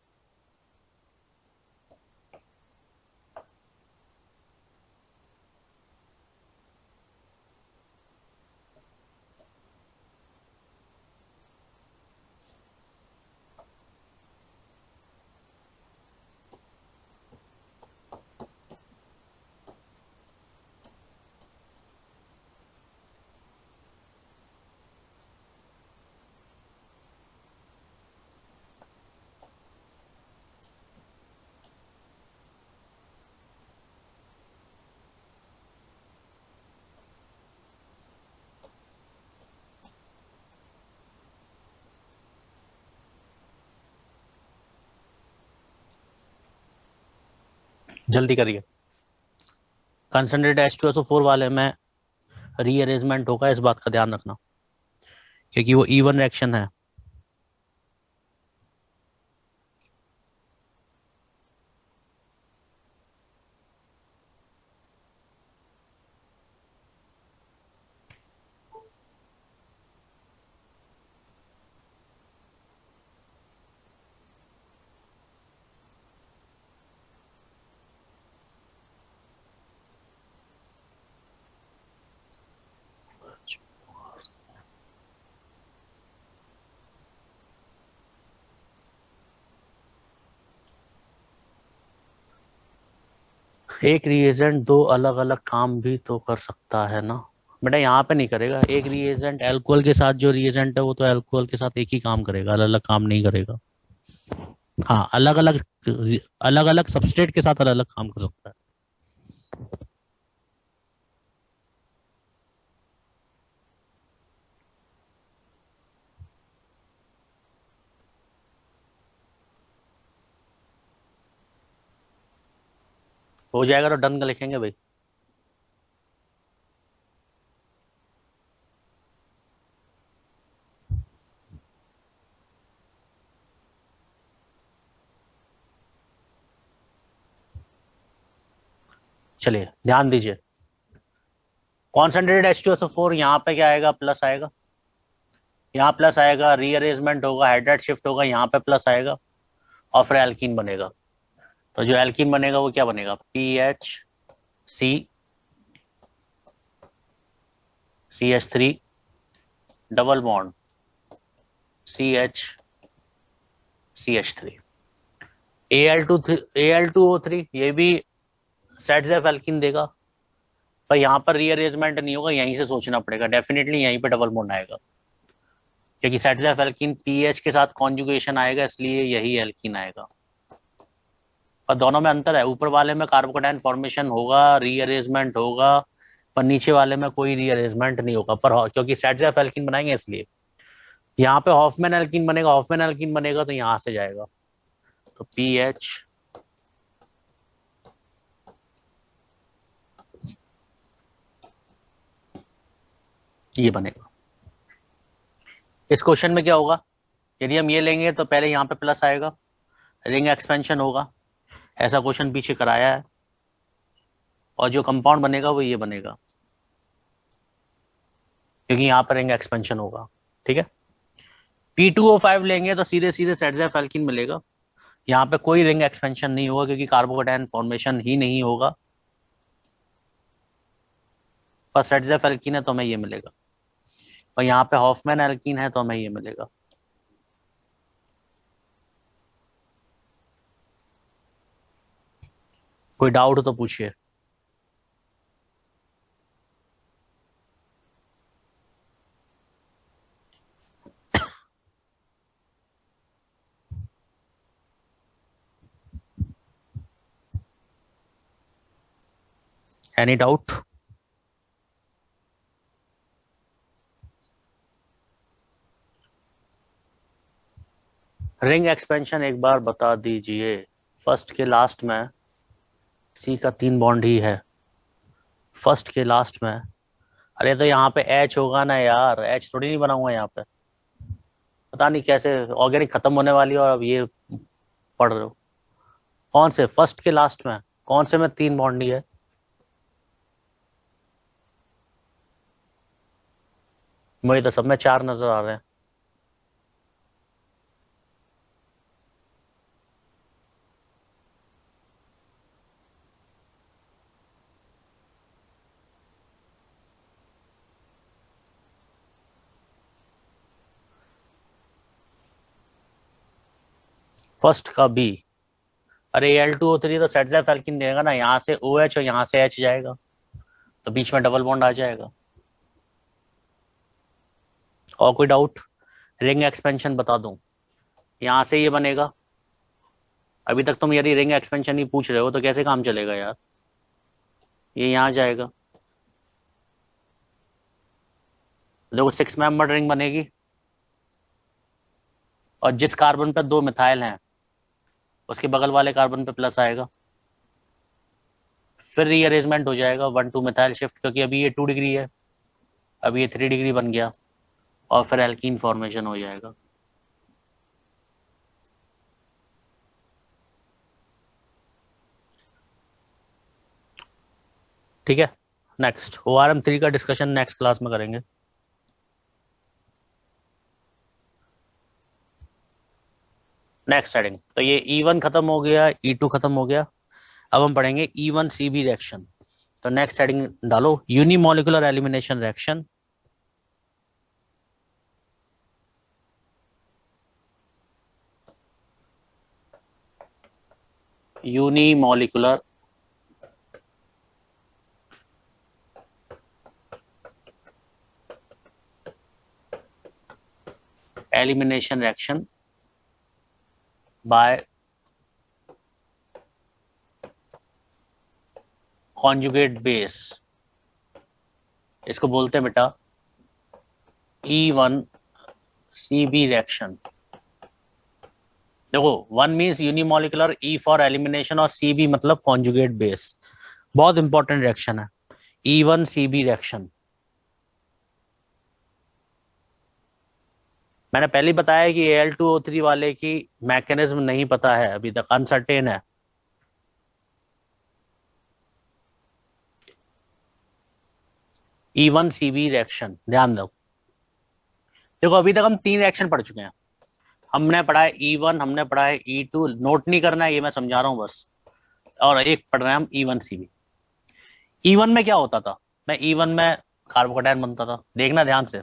जल्दी करिए। कंसंट्रेटेड H2SO4 वाले में रीअरेंजमेंट होगा, इस बात का ध्यान रखना, क्योंकि वो इवन रिएक्शन है। एक रिएजेंट दो अलग अलग काम भी तो कर सकता है ना बेटा, यहाँ पे नहीं करेगा। एक रिएजेंट अल्कोहल के साथ, जो रिएजेंट है वो तो अल्कोहल के साथ एक ही काम करेगा, अलग अलग काम नहीं करेगा। हाँ, अलग अलग सबस्ट्रेट के साथ अलग अलग काम कर सकता है। हो जाएगा तो डन का लिखेंगे भाई। चलिए ध्यान दीजिए, कॉन्सेंट्रेटेड H2SO4 यहाँ पे क्या आएगा, प्लस आएगा, यहाँ प्लस आएगा, रीअरेंजमेंट होगा, हाइड्राइड शिफ्ट होगा, यहाँ पे प्लस आएगा और फिर एल्कीन बनेगा। तो जो एल्कीन बनेगा वो क्या बनेगा, PHC CH3 double bond CH3 Al2O3, ये भी सेट एल्कीन देगा, पर यहाँ पर रीअरेंजमेंट नहीं होगा, यहीं से सोचना पड़ेगा, डेफिनेटली यहीं पे डबल बॉन्ड आएगा, क्योंकि सेट एल्कीन पीएच के साथ कॉन्जुगेशन आएगा, इसलिए यही एल्कीन आएगा। पर दोनों में अंतर है, ऊपर वाले में कार्बोकेटाइन फॉर्मेशन होगा, रीअरेंजमेंट होगा, पर नीचे वाले में कोई रीअरेंजमेंट नहीं होगा, पर क्योंकि सेट एल्कीन बनाएंगे इसलिए। यहाँ पे हॉफमैन एल्कीन बनेगा, हॉफमैन एल्कीन बनेगा तो यहां से जाएगा, तो पीएच ये बनेगा। इस क्वेश्चन में क्या होगा, यदि हम ये लेंगे तो पहले यहाँ पे प्लस आएगा, रिंग एक्सपेंशन होगा, ऐसा क्वेश्चन पीछे कराया है, और जो कंपाउंड बनेगा वो ये बनेगा, क्योंकि यहाँ पर रिंग एक्सपेंशन होगा। ठीक है, P2O5 लेंगे तो सीधे सीधे सेट एल्कीन मिलेगा, यहाँ पे कोई रिंग एक्सपेंशन नहीं होगा, क्योंकि कार्बोकेटाइन फॉर्मेशन ही नहीं होगा, पर सेट एल्कीन है तो हमें ये मिलेगा, और यहाँ पे हॉफमैन एल्कीन है तो हमें ये मिलेगा। कोई डाउट तो पूछिए। Any doubt? रिंग एक्सपेंशन एक बार बता दीजिए। फर्स्ट के लास्ट में सी का 3 बॉन्ड ही है, फर्स्ट के लास्ट में। अरे तो यहाँ पे एच होगा ना यार, एच थोड़ी नहीं बनाऊंगा यहाँ पे। पता नहीं कैसे ऑर्गेनिक खत्म होने वाली है और अब ये पढ़ रहे हो। कौन से फर्स्ट के लास्ट में, कौन से में 3 बॉन्ड ही है? मुझे तो सब में 4 नजर आ रहे हैं। फर्स्ट का बी। अरे Al2O3 तो सेट जैफ एल्किन देगा ना, यहाँ से OH और यहाँ से H जाएगा तो बीच में डबल बॉन्ड आ जाएगा। और कोई डाउट? रिंग एक्सपेंशन बता दूं, यहाँ से ये बनेगा। अभी तक तुम यदि रिंग एक्सपेंशन ही पूछ रहे हो तो कैसे काम चलेगा यार। ये यहाँ जाएगा, देखो 6 मेंबर रिंग बनेगी और जिस कार्बन पर 2 मिथाइल हैं उसके बगल वाले कार्बन पे प्लस आएगा, फिर रीअरेंजमेंट हो जाएगा 1,2 मिथाइल शिफ्ट, क्योंकि अभी ये 2 डिग्री है, अभी ये 3 डिग्री बन गया और फिर एल्कीन फॉर्मेशन हो जाएगा। ठीक है, नेक्स्ट ORM3 का डिस्कशन नेक्स्ट क्लास में करेंगे। नेक्स्ट हेडिंग, तो ये E1 खत्म हो गया, E2 खत्म हो गया। अब हम पढ़ेंगे E1CB रिएक्शन। तो नेक्स्ट हेडिंग डालो, unimolecular elimination reaction. Unimolecular elimination reaction by conjugate base, इसको बोलते हैं बेटा E1CB रिएक्शन। देखो 1 means unimolecular, E for elimination और CB मतलब कॉन्जुगेट बेस। बहुत इंपॉर्टेंट रिएक्शन है E1CB रिएक्शन। मैंने पहले ही बताया कि Al2O3 वाले की मैकेनिज्म नहीं पता है, अभी तक अनसर्टेन है। E1CB रिएक्शन ध्यान दो। देखो अभी तक हम 3 रिएक्शन पढ़ चुके हैं। हमने पढ़ा है E1, हमने पढ़ा है E2, नोट नहीं करना है, ये मैं समझा रहा हूं बस। और एक पढ़ रहे हैं हम E1CB। E1 में क्या होता था, मैं E1 में कार्बोकेटायन बनता था, देखना ध्यान से।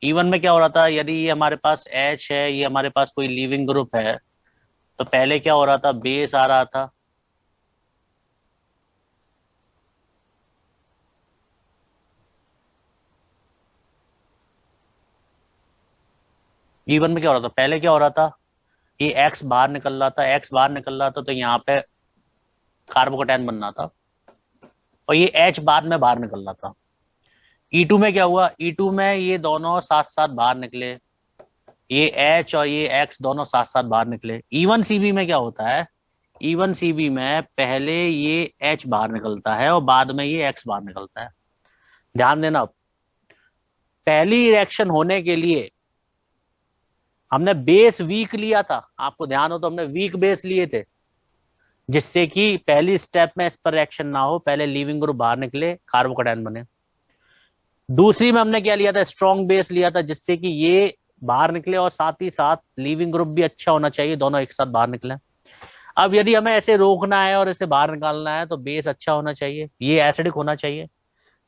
E1 में क्या हो रहा था, यदि ये हमारे पास H है, ये हमारे पास कोई लीविंग ग्रुप है, तो पहले क्या हो रहा था, बेस आ रहा था, E1 में क्या हो रहा था, पहले क्या हो रहा था, ये X बाहर निकल रहा था, X बाहर निकल रहा था तो यहाँ पे कार्बोकेटायन बनना था, और ये H बाद में बाहर निकल रहा था। E2 में क्या हुआ, E2 में ये दोनों साथ साथ बाहर निकले, ये H और ये X दोनों साथ साथ बाहर निकले। E1CB में क्या होता है, E1CB में पहले ये H बाहर निकलता है और बाद में ये X बाहर निकलता है। ध्यान देना, पहली रिएक्शन होने के लिए हमने बेस वीक लिया था, आपको ध्यान हो तो हमने वीक बेस लिए थे, जिससे कि पहली स्टेप में इस पर रिएक्शन ना हो, पहले लीविंग ग्रुप बाहर निकले, कार्बोकेटायन बने। दूसरी में हमने क्या लिया था, स्ट्रॉन्ग बेस लिया था, जिससे कि ये बाहर निकले और साथ ही साथ लीविंग ग्रुप भी अच्छा होना चाहिए, दोनों एक साथ बाहर निकले। अब यदि हमें ऐसे रोकना है और इसे बाहर निकालना है तो बेस अच्छा होना चाहिए, ये एसिडिक होना चाहिए।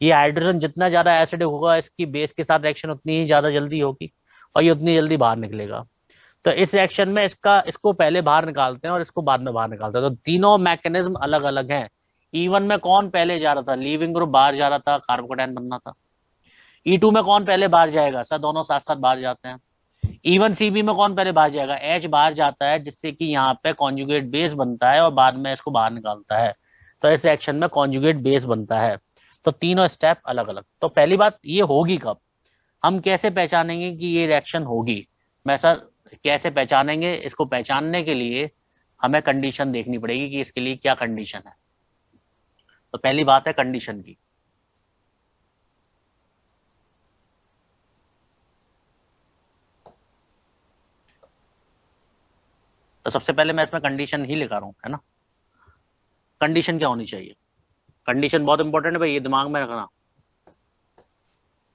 ये हाइड्रोजन जितना ज्यादा एसिडिक होगा, इसकी बेस के साथ रिएक्शन उतनी ही ज्यादा जल्दी होगी और ये उतनी जल्दी बाहर निकलेगा। तो इस रिएक्शन में इसको पहले बाहर निकालते हैं और इसको बाद में बाहर निकालते हैं, तो तीनों मैकेनिज्म अलग अलग हैं। E1 में कौन पहले जा रहा था, लीविंग ग्रुप बाहर जा रहा था, कार्बोकेटायन बनना था। E2 में कौन पहले बाहर जाएगा, सर दोनों साथ साथ बाहर जाते हैं। E1CB में कौन पहले बाहर जाएगा, H बाहर जाता है, जिससे कि यहाँ पे कॉन्जुगेट बेस बनता है और बाद में इसको बाहर निकालता है। तो इस रिएक्शन में कॉन्जुगेट बेस बनता है। तो तीनों स्टेप अलग अलग। तो पहली बात ये होगी कब, हम कैसे पहचानेंगे कि ये रिएक्शन होगी। मैं सर कैसे पहचानेंगे, इसको पहचानने के लिए हमें कंडीशन देखनी पड़ेगी कि इसके लिए क्या कंडीशन है। तो पहली बात है कंडीशन की। तो सबसे पहले मैं इसमें कंडीशन ही लिखा रहा हूं, है ना। कंडीशन क्या होनी चाहिए, कंडीशन बहुत इंपॉर्टेंट है भाई, ये दिमाग में रखना।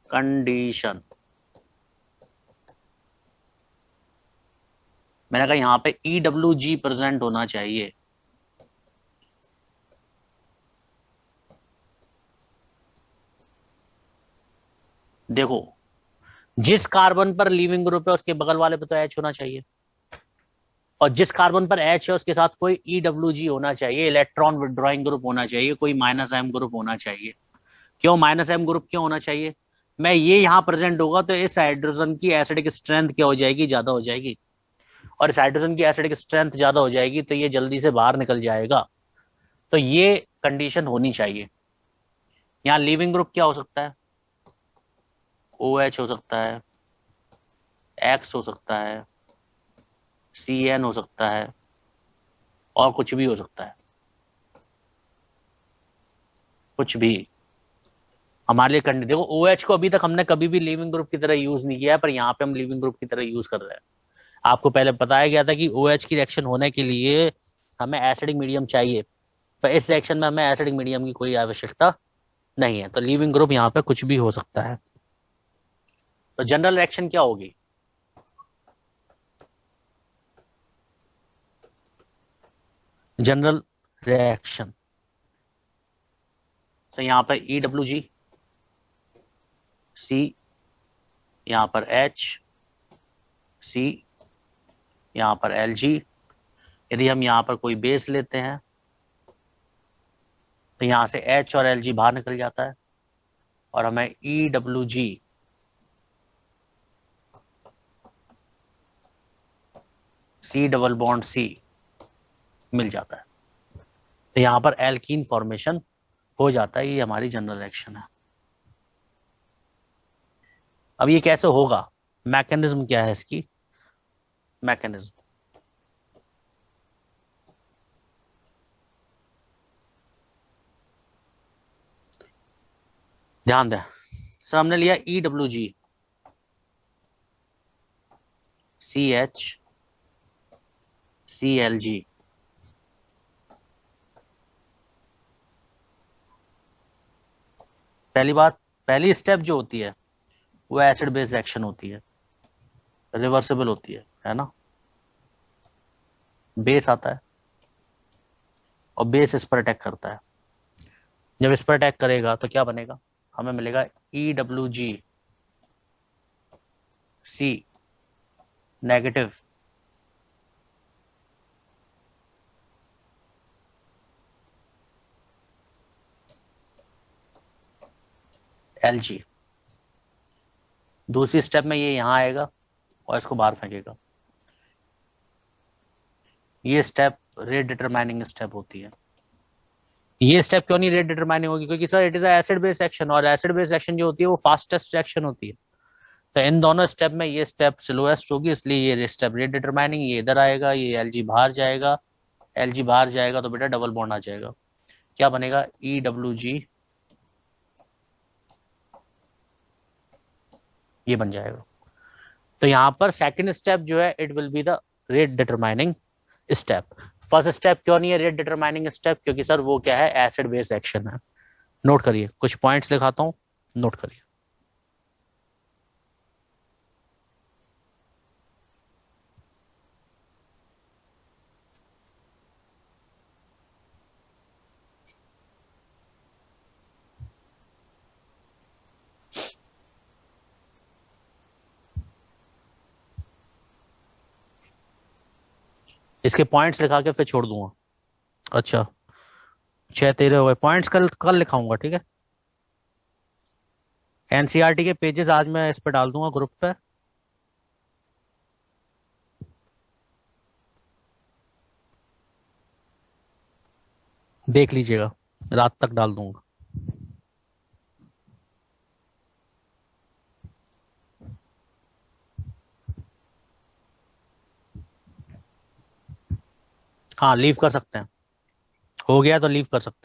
कंडीशन, मैंने कहा यहां पे EWG प्रेजेंट होना चाहिए। देखो, जिस कार्बन पर लीविंग ग्रुप है उसके बगल वाले पे तो H होना चाहिए, और जिस कार्बन पर H है उसके साथ कोई EWG होना चाहिए, इलेक्ट्रॉन विड्रॉइंग ग्रुप होना चाहिए, कोई -M ग्रुप होना चाहिए। क्यों -M ग्रुप क्यों होना चाहिए, मैं ये यहां प्रेजेंट होगा तो इस हाइड्रोजन की एसिडिक स्ट्रेंथ क्या हो जाएगी, ज्यादा हो जाएगी, और इस हाइड्रोजन की एसिडिक स्ट्रेंथ ज्यादा हो जाएगी तो ये जल्दी से बाहर निकल जाएगा। तो ये कंडीशन होनी चाहिए। यहाँ लीविंग ग्रुप क्या हो सकता है, OH हो सकता है, X हो सकता है, CN हो सकता है, और कुछ भी हो सकता है, कुछ भी हमारे लिए कंडीशन। देखो OH को अभी तक हमने कभी भी लीविंग ग्रुप की तरह यूज नहीं किया है, पर यहाँ पे हम लीविंग ग्रुप की तरह यूज कर रहे हैं। आपको पहले बताया गया था कि OH की रिएक्शन होने के लिए हमें एसिडिक मीडियम चाहिए, पर इस रिएक्शन में हमें एसिडिक मीडियम की कोई आवश्यकता नहीं है, तो लीविंग ग्रुप यहाँ पे कुछ भी हो सकता है। तो जनरल रिएक्शन क्या होगी, जनरल रिएक्शन, तो यहाँ पर EWG, C, यहाँ पर H, C, यहाँ पर Lg। यदि हम यहाँ पर कोई बेस लेते हैं तो यहाँ से H और Lg बाहर निकल जाता है, और हमें EWG C double bond C मिल जाता है। तो यहाँ पर एल्कीन फॉर्मेशन हो जाता है। ये हमारी जनरल रिएक्शन है। अब ये कैसे होगा, मैकेनिज्म क्या है इसकी, मैकेनिज्म ध्यान दें। सर हमने लिया EWG, CH, CLG। पहली बात, पहली स्टेप जो होती है वो एसिड बेस रिएक्शन होती है, रिवर्सिबल होती है ना। बेस आता है और बेस इस पर अटैक करता है। जब इस पर अटैक करेगा तो क्या बनेगा, हमें मिलेगा EWG C नेगेटिव, Lg। दूसरी स्टेप में ये यहां आएगा और इसको बाहर फेंकेगा। ये स्टेप रेट डिटरमाइनिंग स्टेप होती है। ये स्टेप क्यों नहीं रेट डिटरमाइनिंग होगी, क्योंकि sir it is acid base action, और एसिड बेस एक्शन जो होती है वो फास्टेस्ट रिएक्शन होती है। तो इन दोनों स्टेप में ये स्टेप स्लोएस्ट होगी, इसलिए ये स्टेप रेट डिटरमाइनिंग। ये इधर आएगा, ये Lg बाहर जाएगा, Lg बाहर जाएगा तो बेटा डबल बॉन्ड आ जाएगा। क्या बनेगा, EWG, ये बन जाएगा। तो यहां पर सेकंड स्टेप जो है it will be the rate determining step. First step क्यों नहीं है रेट डिटरमाइनिंग स्टेप, क्योंकि सर वो क्या है, एसिड बेस एक्शन है। नोट करिए, कुछ पॉइंट्स लिखाता हूं, नोट करिए। इसके पॉइंट्स लिखा के फिर छोड़ दूंगा। अच्छा, 6 13 हुए पॉइंट्स, कल कल लिखाऊंगा, ठीक है। एनसीईआरटी के पेजेस आज मैं इस पर डाल दूंगा ग्रुप पे। देख लीजिएगा, रात तक डाल दूंगा। हाँ लीव कर सकते हैं, हो गया तो लीव कर सकते हैं।